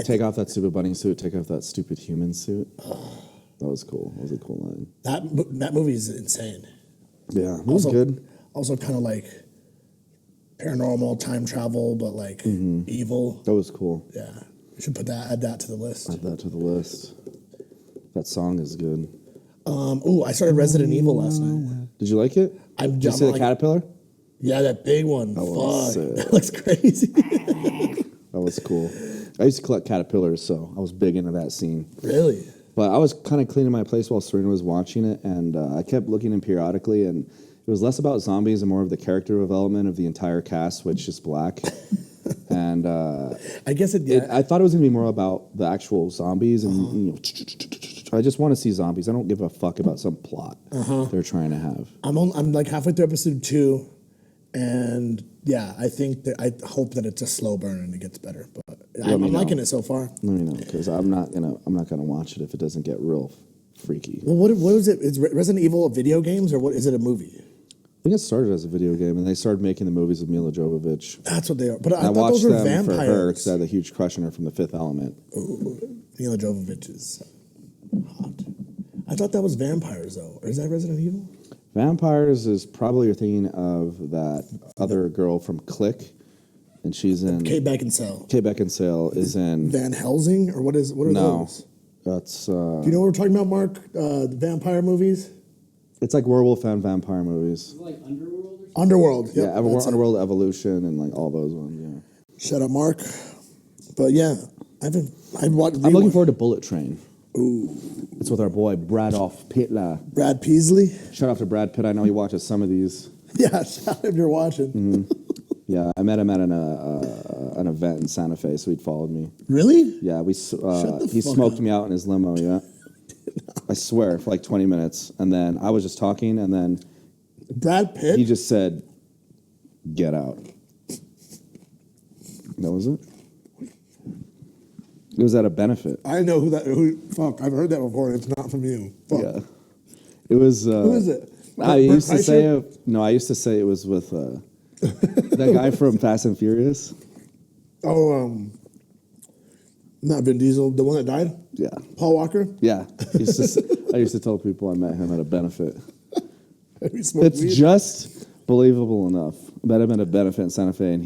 Take off that stupid bunny suit, take off that stupid human suit. That was cool. That was a cool line. That movie is insane. Yeah, it was good. Also kind of like paranormal, time travel, but like evil. That was cool. Yeah. We should add that to the list. Add that to the list. That song is good. I started Resident Evil last night. Did you like it? Did you see the like- caterpillar? Yeah, that big one. was Fuck. sick. That looks crazy. That was cool. I used to collect caterpillars, so I was big into that scene. Really? But I was kind of cleaning my place while Serena was watching it, and I kept looking in periodically, and it was less about zombies and more of the character development of the entire cast, which is black. And I guess I thought it was going to be more about the actual zombies, and I just want to see zombies. I don't give a fuck about some plot they're trying to have. I'm like halfway through episode 2, and yeah, I hope that it's a slow burn and it gets better. But I'm liking it so far. Let me know, because I'm not gonna watch it if it doesn't get real freaky. Well, what was it? Is Resident Evil a video games or what? Is it a movie? I think it started as a video game, and they started making the movies with Mila Jovovich. That's what they are. But I I thought watched those were them for her vampires. because I had a huge crush on her from The Fifth Element. Mila Jovovich is hot. I thought that was vampires though. Or is that Resident Evil? Vampires is probably you're thinking of that other girl from Click, and she's in Kate Beckinsale. Kate Beckinsale is in. Van Helsing or what are No, those? that's Do you know what we're talking about, Mark? The vampire movies? it's like werewolf and vampire movies. Like Underworld or something? Underworld. Yep, Yeah, that's it. Underworld Evolution and like all those ones. Yeah, Shut up, Mark. But yeah, I'm looking forward to Bullet Train. Ooh, it's with our boy Bradolph Pitla. Brad Peasley. Shout out to Brad Pitt. I know he watches some of these. Yeah, shout if you're watching. Yeah, I met him at an event in Santa Fe, so he'd followed me. Really? Yeah, he fuck smoked up. me out in his limo. Yeah, I swear for like 20 minutes, and then I was just talking, and then Brad Pitt? he just said, "Get out." That was it. It was at a benefit. I know fuck, I've heard that before and it's not from you. Fuck. Yeah, it was. Who is it? I used to Bert say Kreischer? no. I used to say it was with that guy from Fast and Furious. Oh, not Vin Diesel, the one that died? Yeah, Paul Walker? yeah. I used to tell people I met him at a benefit. He smoked It's weed? just believable enough. I met him at a benefit in Santa Fe, and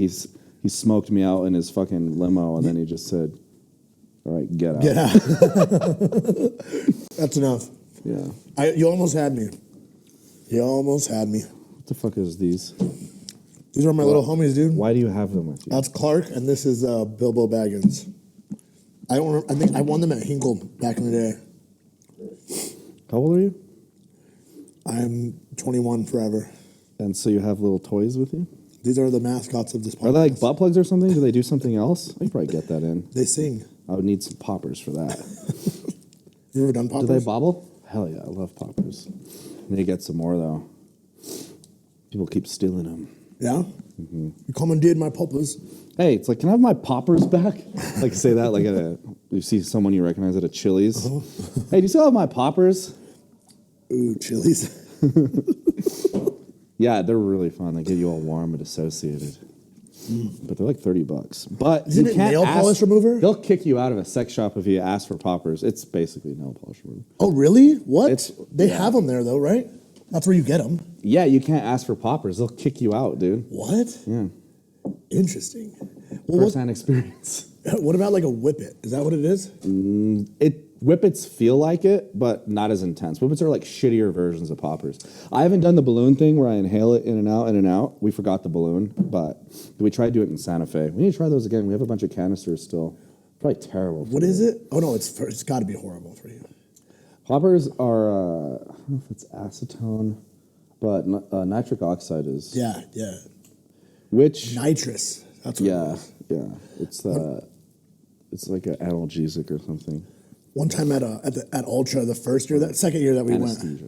he smoked me out in his fucking limo, and then he just said, "All right, get out." Get out. That's enough. Yeah. You almost had me. You almost had me. What the fuck is these? These are my little homies, dude. Why do you have them with you? That's Clark, and this is Bilbo Baggins. I don't. I think I won them at Hinkle back in the day. How old are you? I'm 21 forever. And so you have little toys with you? These are the mascots of this podcast. Are they like butt plugs or something? Do they do something else? I could probably get that in. They sing. I would need some poppers for that. You ever done poppers? Do they bobble? Hell yeah, I love poppers. I need to get some more though. People keep stealing them. Yeah? Mm-hmm. You commandeered my poppers. Hey, it's like, can I have my poppers back? Like say that like you see someone you recognize at a Chili's. Uh-huh. Hey, do you still have my poppers? Ooh, Chili's. Yeah, they're really fun. They get you all warm and associated. But they're like $30. But Isn't you it can't nail polish remover? They'll kick you out of a sex shop if you ask for poppers. It's basically nail polish remover. Oh, really? What? It's- They yeah. have them there, though, right? That's where you get them. Yeah, you can't ask for poppers. They'll kick you out, dude. What? Yeah. Interesting. Well, First-hand experience. what about like a whippet? Is that what it is? Whippets feel like it, but not as intense. Whippets are like shittier versions of poppers. I haven't done the balloon thing where I inhale it in and out, in and out. We forgot the balloon, but we tried to do it in Santa Fe. We need to try those again. We have a bunch of canisters still. Probably terrible. What is it? Oh, no, it's got to be horrible for you. Poppers are, I don't know if it's acetone, but nitric oxide is. Yeah. Which, Nitrous. That's what it is. It's like an analgesic or something. One time at Ultra, the second year that we Anesthesia.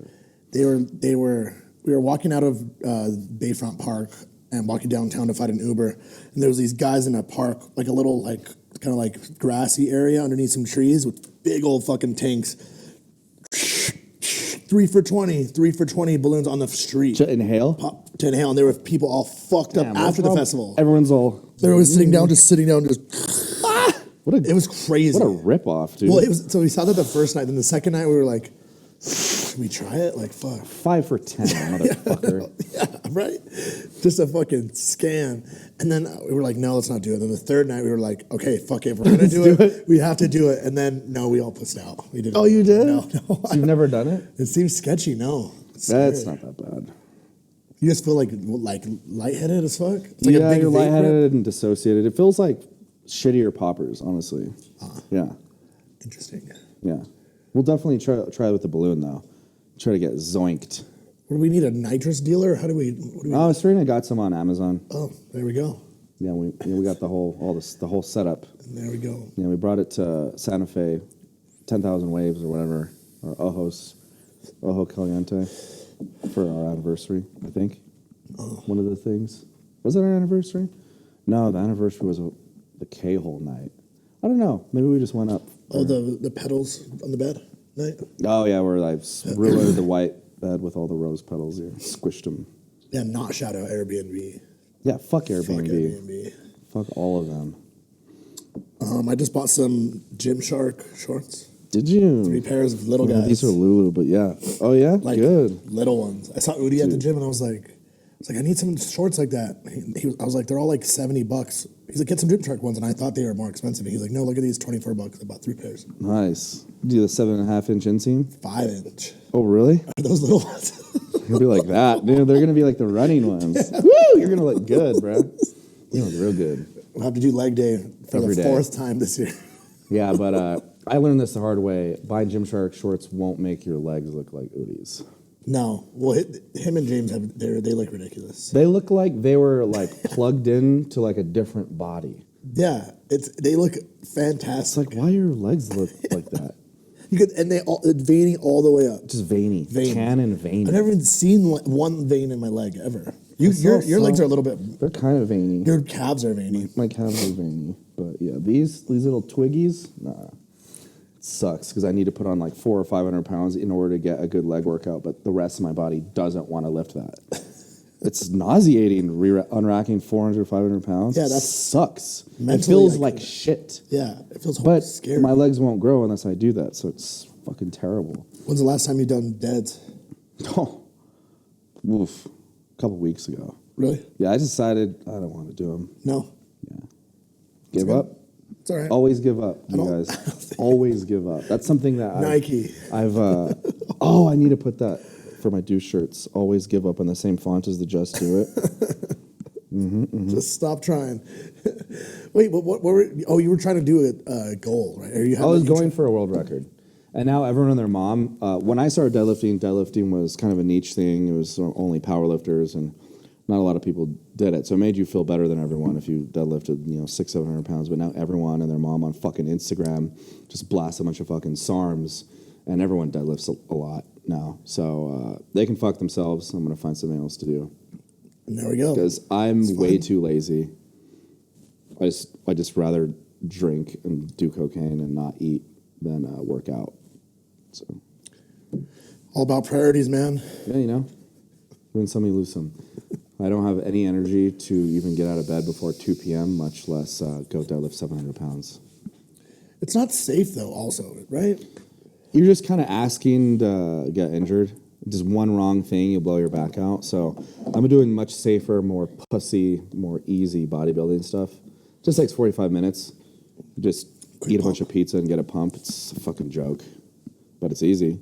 went, we were walking out of Bayfront Park and walking downtown to find an Uber, and there was these guys in a park, like a little kind of like grassy area underneath some trees with big old fucking tanks. 3 for 20 balloons on the street. To inhale? To inhale, and there were people all fucked up Damn, after the well, festival. Everyone's all. They were sitting down, just. It was crazy. What a ripoff, dude. Well, so we saw that the first night. Then the second night, we were like, should we try it? Like, fuck. 5 for 10, motherfucker. Yeah, right? Just a fucking scam. And then we were like, no, let's not do it. Then the third night, we were like, okay, fuck it. If we're going to do it, we have to do it. And then, no, we all pussed out. We didn't. Oh, you did? No. So you've never done it? It seems sketchy, no. That's not that bad. You just feel like lightheaded as fuck? It's like Yeah, you're vape lightheaded and dissociated. It feels like shittier poppers, honestly. Yeah. Interesting. Yeah. We'll definitely try with the balloon, though. Try to get zoinked. What do we need, a nitrous dealer? How do we? Oh, I was starting. I got some on Amazon. Oh, there we go. Yeah, we got the whole setup. And there we go. Yeah, we brought it to Santa Fe, 10,000 Waves or whatever, or Ojo Caliente, for our anniversary, I think. Oh. One of the things. Was it our anniversary? No, the anniversary was the K-hole night. I don't know. Maybe we just went up. Oh, the petals on the bed night? Oh, yeah, where I ruined the white bed with all the rose petals here. Squished them. Yeah, not shout out Airbnb. Yeah, fuck Airbnb. Fuck Airbnb. Fuck all of them. I just bought some Gymshark shorts. Did you? 3 pairs of little Well, guys. these are Lulu, but yeah. Oh, yeah? Like Good. little ones. I saw Udi at the gym and I was like, I need some shorts like that. I was like, they're all like $70. He's like, get some Gymshark ones, and I thought they were more expensive. He's like, no, look at these, $24. I bought 3 pairs. Nice. Do the 7.5 inch inseam? 5 inch. Oh, really? Are those little ones? You'll be like that, dude. They're gonna be like the running ones. Woo! You're gonna look good, bro. You look real good. We'll have to do leg day for Every the day. 4th time this year. Yeah, but I learned this the hard way. Buying Gymshark shorts won't make your legs look like Udi's. No. Well, him and James, they look ridiculous. They look like they were like plugged in to like a different body. Yeah, they look It's fantastic. like, why your legs look like that? And they all veiny all the way up. Just veiny. Tan and veiny. I've never even seen one vein in my leg ever. Your legs are a little bit. They're kind of veiny. Your calves are veiny. My calves are veiny. But yeah, these little twiggies, nah. It sucks because I need to put on like 400 or 500 pounds in order to get a good leg workout, but the rest of my body doesn't want to lift that. It's nauseating unracking 400, 500 pounds. Yeah, that sucks. It mentally, feels like- like shit. Yeah, it feels But scary. my legs won't grow unless I do that, so it's fucking terrible. When's the last time you done deads? Oh, oof. A couple weeks ago. Really? Yeah, I decided I don't want to do them. No. Give up. It's all right. Always give up, you don't- guys. Always give up. That's something that Nike. I've I need to put that for my do shirts. Always give up in the same font as the Just Do It. Just stop trying. Wait, but what were? Oh, you were trying to do a goal, right? Or you I was going for a world record. And now everyone and their mom, when I started deadlifting was kind of a niche thing. It was only powerlifters, and not a lot of people did it. So it made you feel better than everyone if you deadlifted, 600-700 pounds. But now everyone and their mom on fucking Instagram just blasts a bunch of fucking SARMs, and everyone deadlifts a lot now. So they can fuck themselves. I'm going to find something else to do. And there we go. Because I'm way too lazy. I just rather drink and do cocaine and not eat than work out. So All about priorities, man. yeah, win some, you lose some. I don't have any energy to even get out of bed before 2 p.m., much less go deadlift 700 pounds. It's not safe though, also, right? You're just kind of asking to get injured. Just one wrong thing, you'll blow your back out. So I'm doing much safer, more pussy, more easy bodybuilding stuff. Just takes 45 minutes. Just eat a bunch of pizza and get a pump. It's a fucking joke, but it's easy.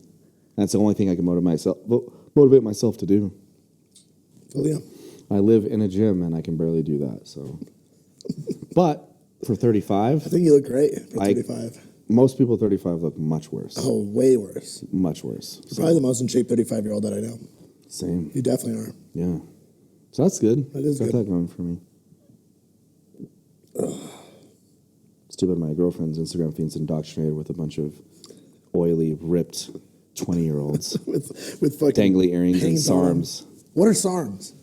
That's the only thing I can motivate myself to do. Oh yeah. I live in a gym and I can barely do that. So, but for 35, I think you look great for 35. Most people 35 look much worse. Oh, way worse. Much worse. You're probably the most in shape 35-year-old that I know. Same. You definitely are. Yeah. So that's good. That is Got good. that going for me. It's too bad my girlfriend's Instagram feed's indoctrinated with a bunch of oily, ripped 20-year-olds. with fucking dangly earrings and paint on 'em. SARMs. What are SARMs?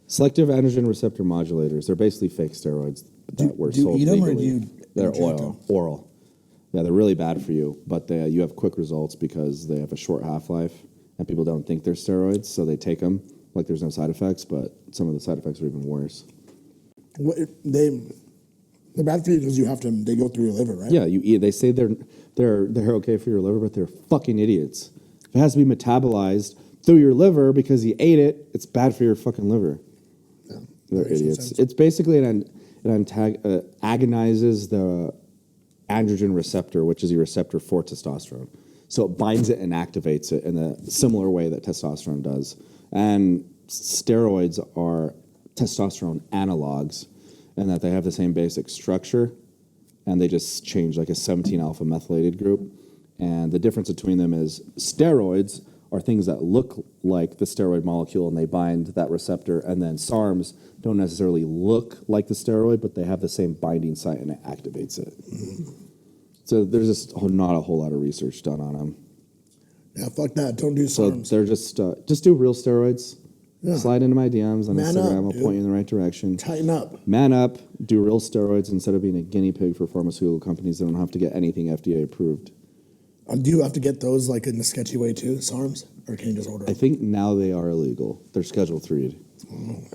Selective androgen receptor modulators. They're basically fake steroids that were do you sold eat 'em or legally. do you They're inject 'em? oral. Yeah, they're really bad for you, but you have quick results because they have a short half-life, and people don't think they're steroids, so they take them like there's no side effects, but some of the side effects are even worse. They're bad for you because they go through your liver, right? Yeah, you eat. They say they're okay for your liver, but they're fucking idiots. If it has to be metabolized through your liver because you ate it, it's bad for your fucking liver. Yeah, They're makes idiots. sense. It's basically it agonizes the androgen receptor, which is a receptor for testosterone. So it binds it and activates it in a similar way that testosterone does. And steroids are testosterone analogs, and that they have the same basic structure, and they just change like a 17 alpha methylated group. And the difference between them is steroids are things that look like the steroid molecule and they bind that receptor, and then SARMs don't necessarily look like the steroid, but they have the same binding site and it activates it. So there's just not a whole lot of research done on them. Yeah, fuck that. Don't do So SARMs. they're just do real steroids. Yeah. Slide into my DMs on Man Instagram. up, I'll dude. point you in the right direction. Tighten up. Man up, do real steroids instead of being a guinea pig for pharmaceutical companies that don't have to get anything FDA approved. Do you have to get those like in a sketchy way too, SARMs? Or can you just order I them? think now they are illegal. They're Schedule 3'd.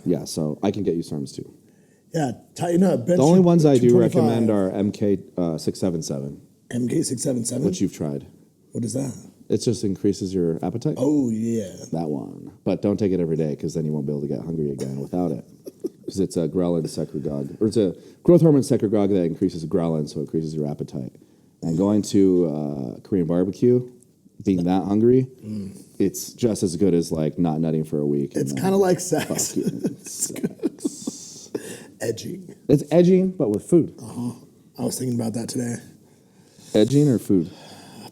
Yeah, so I can get you SARMs too. Yeah, tighten up. Bench The only ones I do 225. recommend are MK677, MK677. which you've tried. What is that? It just increases your appetite. Oh, yeah. That one. But don't take it every day because then you won't be able to get hungry again without it. Because it's a ghrelin secretagogue, or it's a growth hormone secretagogue that increases ghrelin, so it increases your appetite. And going to Korean barbecue, being that hungry, it's just as good as like not nutting for a week. It's and then kind of like sex. fucking It's edging. It's edging, but with food. I was thinking about that today. Edging or food?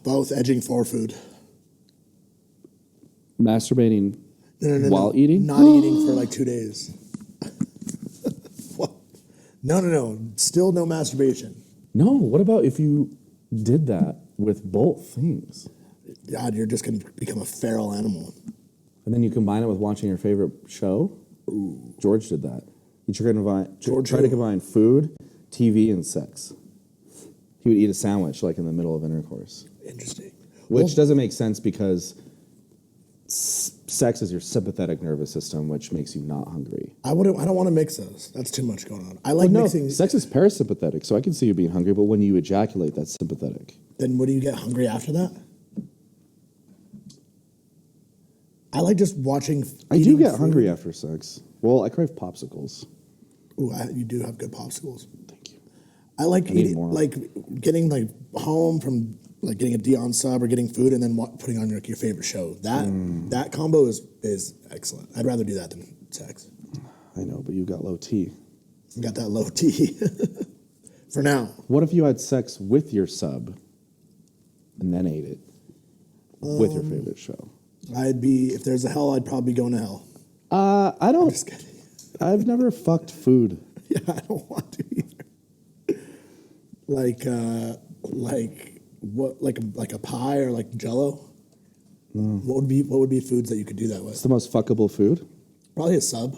Both edging for food. Masturbating No. while eating? Not eating for like 2 days. What? No. Still no masturbation. No. What about if you did that with both things? God, you're just going to become a feral animal. And then you combine it with watching your favorite show? Ooh. George did that. He tried to combine food, TV, and sex. He would eat a sandwich like in the middle of intercourse. Interesting. Which doesn't make sense because sex is your sympathetic nervous system, which makes you not hungry. I don't want to mix those. That's too much going on. I like mixing. Sex is parasympathetic, so I can see you being hungry, but when you ejaculate, that's sympathetic. Then what do you get hungry after that? I like just watching. I do get hungry after sex. Well, I crave popsicles. Ooh, you do have good popsicles. Thank you. I like need eating, more. like getting like home from like getting a Dion sub or getting food and then putting on your favorite show. That combo is excellent. I'd rather do that than sex. I know, but you got low T. You got that low T for now. What if you had sex with your sub and then ate it with your favorite show? If there's a hell, I'd probably be going to hell. I don't. Just kidding. I've never fucked food. Yeah, I don't want to either. Like what? Like a pie or like Jello. What would be foods that you could do that with? It's the most fuckable food. Probably a sub.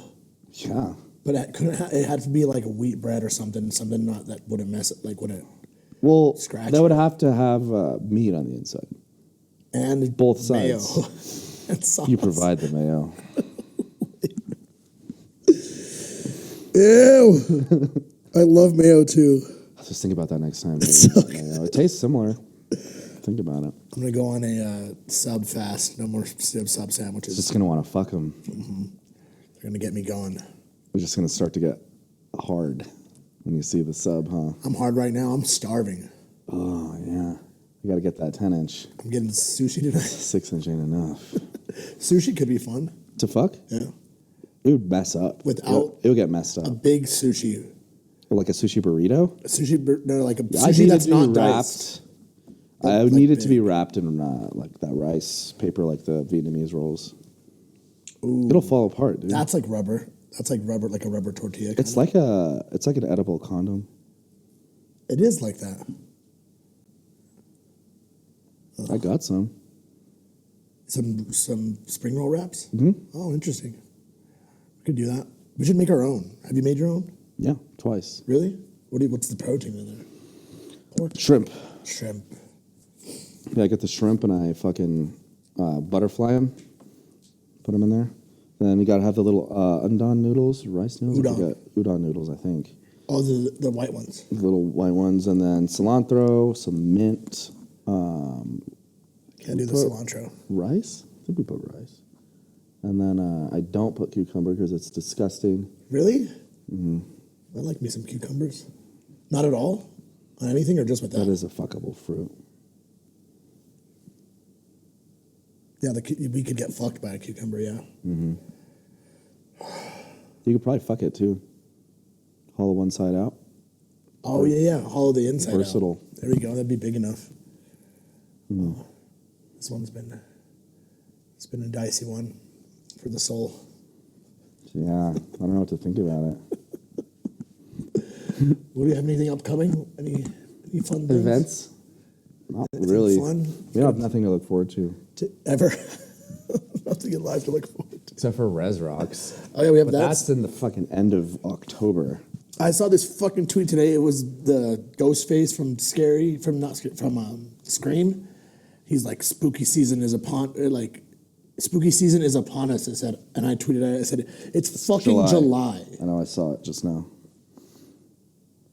Yeah. But it had to be like a wheat bread or something not that wouldn't mess it, like wouldn't. Well, Scratch that it. would have to have meat on the inside. And Both mayo. sides. And sauce. You provide the mayo. Ew. I love mayo too. Let's just think about that next time. It's so Mayo. It tastes similar. Think about it. I'm gonna go on a sub fast. No more sub sandwiches. Just gonna want to fuck them. They're gonna get me going. We're just gonna start to get hard when you see the sub, huh? I'm hard right now. I'm starving. Oh yeah. You gotta get that 10-inch. I'm getting sushi tonight. 6-inch ain't enough. Sushi could be fun. To fuck? Yeah. It would mess up. Without it would get messed a up. big sushi. Like a sushi burrito? Like a I sushi need that's it to be not wrapped. diced. I would Like need it to be big. wrapped in like that rice paper, like the Vietnamese rolls. Ooh. It'll fall apart, dude. That's like rubber. That's like rubber, like a rubber tortilla. It's kinda. like an edible condom. It is like that. I got some. Some spring roll wraps. Oh, interesting. We could do that. We should make our own. Have you made your own? Yeah, twice. Really? What's the protein in there? Pork. Shrimp. Shrimp. Yeah, I get the shrimp and I fucking butterfly them. Put them in there. Then you gotta have the little udon noodles, rice noodles. Udon. I forget. Udon noodles, I think. Oh, the white ones. The little white ones, and then cilantro, some mint, Can't do the put- cilantro. rice. I think we put rice. And then I don't put cucumber because it's disgusting. Really? Mm-hmm. I like me some cucumbers. Not at all? On anything or just with that? That is a fuckable fruit. Yeah, we could get fucked by a cucumber, yeah. You could probably fuck it too. Hollow one side out. Oh, yeah. Hollow the inside out. Versatile. There we go. That'd be big enough. Oh, this one's been a dicey one for the soul. Yeah, I don't know what to think about it. Do you have anything upcoming? Any fun things? Events? Not Anything really. fun? We don't have nothing to look forward to. Ever? Nothing in life to look forward to. Except for Res Rocks. Oh, yeah, we have But that. that's in the fucking end of October. I saw this fucking tweet today. It was the ghost face from Scream. He's like, spooky season is upon us. I said, and I tweeted it. I said, it's fucking July. I know, I saw it just now.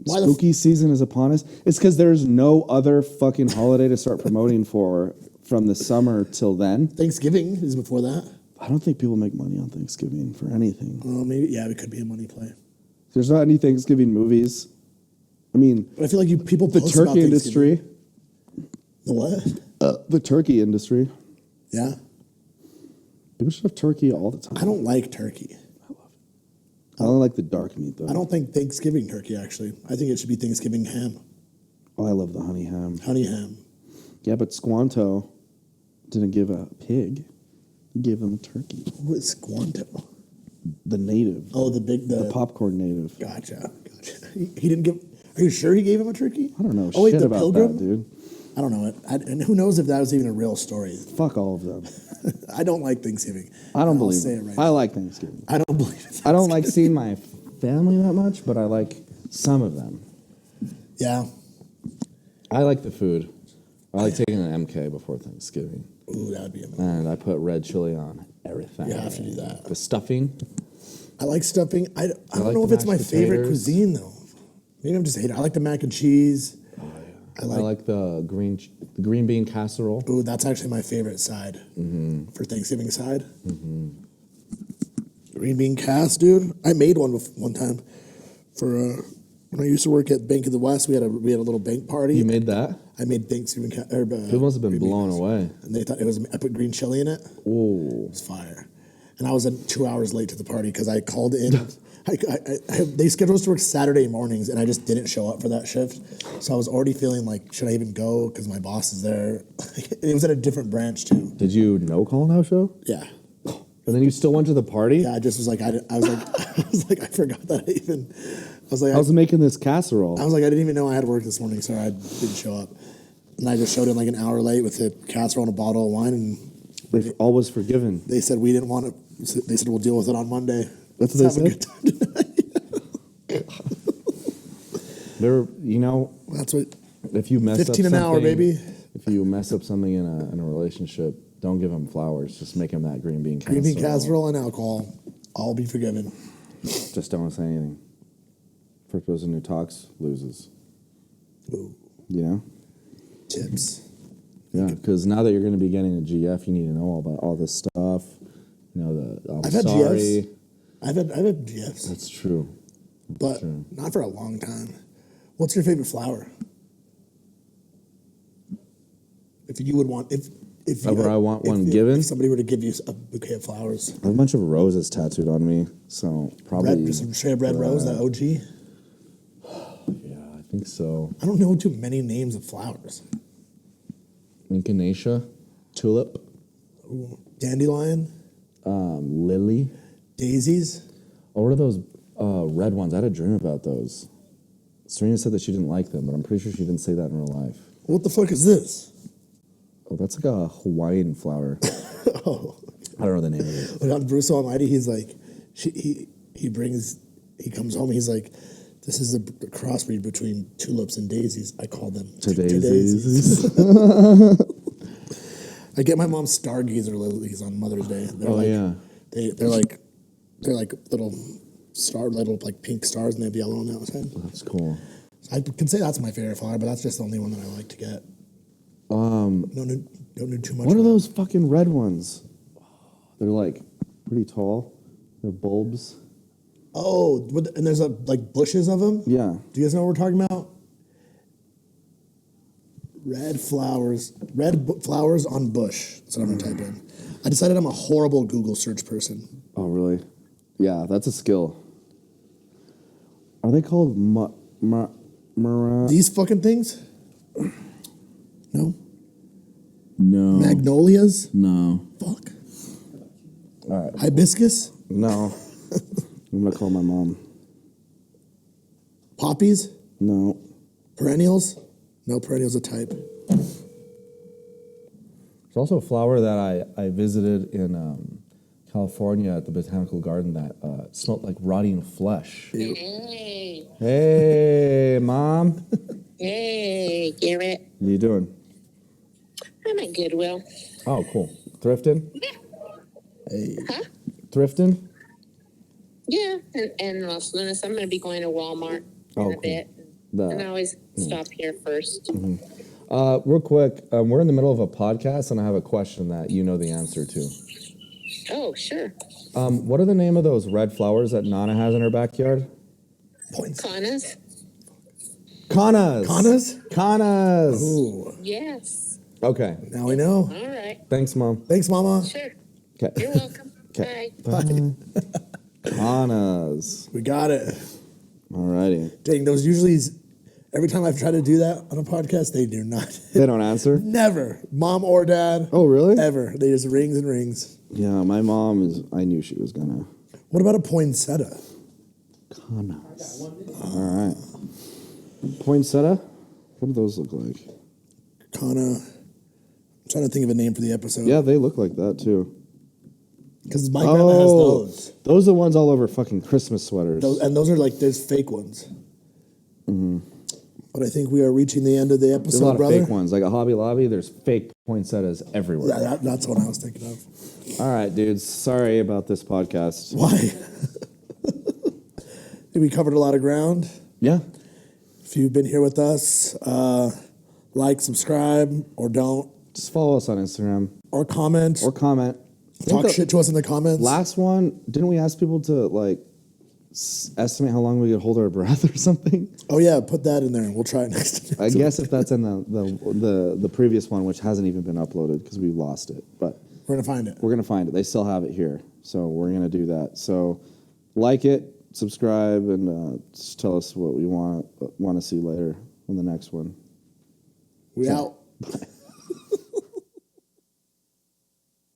Why the Spooky season is upon us. It's because there's no other fucking holiday to start promoting for from the summer till then. Thanksgiving is before that. I don't think people make money on Thanksgiving for anything. Oh, maybe, yeah, it could be a money play. There's not any Thanksgiving movies. I mean, But I feel like people the post about turkey Thanksgiving. industry. The what? The turkey industry. Yeah. People should have turkey all the time. I don't like turkey. I don't like the dark meat though. I don't think Thanksgiving turkey, actually. I think it should be Thanksgiving ham. Oh, I love the honey ham. Honey ham. Yeah, but Squanto didn't give a pig. He gave them a turkey. What is Squanto? The native. Oh, The popcorn native. Gotcha. He didn't give. Are you sure he gave him a turkey? I don't know Oh wait, shit the about pilgrim. that, dude. I don't know it. And who knows if that was even a real story? Fuck all of them. I don't like Thanksgiving. I don't I'll believe say it. it right I now. like Thanksgiving. I don't believe it. I don't like seeing my family that much, but I like some of them. Yeah. I like the food. I like taking an MK before Thanksgiving. Ooh, that would be amazing. And I put red chili on everything. You have to do that. The stuffing. I like stuffing. I don't like know if the it's my mashed favorite potatoes. cuisine though. Maybe I'm just a hater. I like the mac and cheese. I like the green bean casserole. Ooh, that's actually my favorite side for Thanksgiving side. Green bean cast, dude. I made one time for When I used to work at Bank of the West, we had a little bank party. You made that? I made Thanksgiving. It must have been blown away. And they thought it was. I put green chili in it. Oh, It was fire. And I was 2 hours late to the party because I called in. They scheduled us to work Saturday mornings, and I just didn't show up for that shift. So I was already feeling like, should I even go? Because my boss is there. It was at a different branch too. did you call no show? Yeah. And then you still went to the party? Yeah, I just was like, I was like, I forgot that I was like, I was making this casserole. I didn't even know I had work this morning, so I didn't show up. And I just showed in like an hour late with a casserole and a bottle of wine, and All was forgiven. they said we didn't want it. They said we'll deal with it on Monday. That's what Let's they have a said? good time tonight. That's what. If you mess up 15 an hour, something- baby. If you mess up something in a relationship, don't give him flowers. Just make him that green bean casserole. Green bean casserole and alcohol. All be forgiven. Just don't say anything. First person who talks loses. Ooh, You know? tips. Yeah, because now that you're going to be getting a GF, you need to know all about all this stuff. You know, I'm I've had sorry. GFs. I've had GFs, That's true. but true. not for a long time. What's your favorite flower? If you would want, if Ever I want one given? if somebody were to give you a bouquet of flowers, I have a bunch of roses tattooed on me, so probably. some straight up red rose, that OG. Yeah, I think so. I don't know too many names of flowers. Echinacea, tulip, Ooh, dandelion, lily. daisies. Oh, what are those red ones? I had a dream about those. Serena said that she didn't like them, but I'm pretty sure she didn't say that in real life. What the fuck is this? Oh, that's like a Hawaiian flower. Oh, I don't know the name of it. but on Bruce Almighty, he's like, he comes home, he's like, this is a crossbreed between tulips and daisies. I call them Daisies. I get my mom stargazer lilies on Mother's Day. They're yeah. They're like little like pink stars, and they have yellow on the outside. That's cool. I can say that's my favorite flower, but that's just the only one that I like to get. Don't need too much. What are those fucking red ones? They're like pretty tall. They're bulbs. Oh, and there's like bushes of them. Yeah. Do you guys know what we're talking about? Red flowers on bush. That's what I'm gonna type in. I decided I'm a horrible Google search person. Oh, really? Yeah, that's a skill. Are they called These fucking things? No. No. Magnolias? No. Fuck. All right. Hibiscus? No. I'm gonna call my mom. Poppies? No. Perennials? No, perennials a type. There's also a flower that I visited in California at the botanical garden that smelled like rotting flesh. Hey, Hey, mom. hey, Garrett. What are you doing? I'm at Goodwill. Oh, cool. Thrifting? Hey. Huh? Thrifting? Yeah, and Los Lunas. I'm going to be going to Walmart Oh, in a cool. bit. And I always stop here first. Real quick, we're in the middle of a podcast, and I have a question that you know the answer to. Oh, sure. What are the name of those red flowers that Nana has in her backyard? Points. Kanas? Kanas. Kanas? Kanas. Ooh. Yes. Okay. Now we know. All right. Thanks, Mom. Thanks, Mama. Sure. Okay. You're welcome. Okay. Bye. Kanas. We got it. Alrighty. Dang, those usually, every time I've tried to do that on a podcast, they do not. They don't answer? Never. Mom or dad. Oh, really? Ever. They just rings and rings. Yeah, my mom is, I knew she was gonna. What about a poinsettia? Kanas. Alright. Poinsettia? What do those look like? I'm trying to think of a name for the episode. Yeah, they look like that too. Because my grandma has those. Those are the ones all over fucking Christmas sweaters. Those are like, there's fake ones. But I think we are reaching the end of the There's episode, a lot brother. of fake ones. Like at Hobby Lobby, there's fake poinsettias everywhere. Yeah, that's what I was thinking of. All right, dudes. Sorry about this podcast. Why? We covered a lot of ground. Yeah. If you've been here with us, like, subscribe, or don't, Just follow us on Instagram or comment, or comment. talk shit to us in the comments. Last one, didn't we ask people to like estimate how long we could hold our breath or something. Oh yeah, put that in there and we'll try it next time. I guess if that's in the previous one, which hasn't even been uploaded because we lost it, but We're gonna find it. we're gonna find it. They still have it here, so we're gonna do that. So, like it, subscribe, and just tell us what we want to see later on the next one. We out.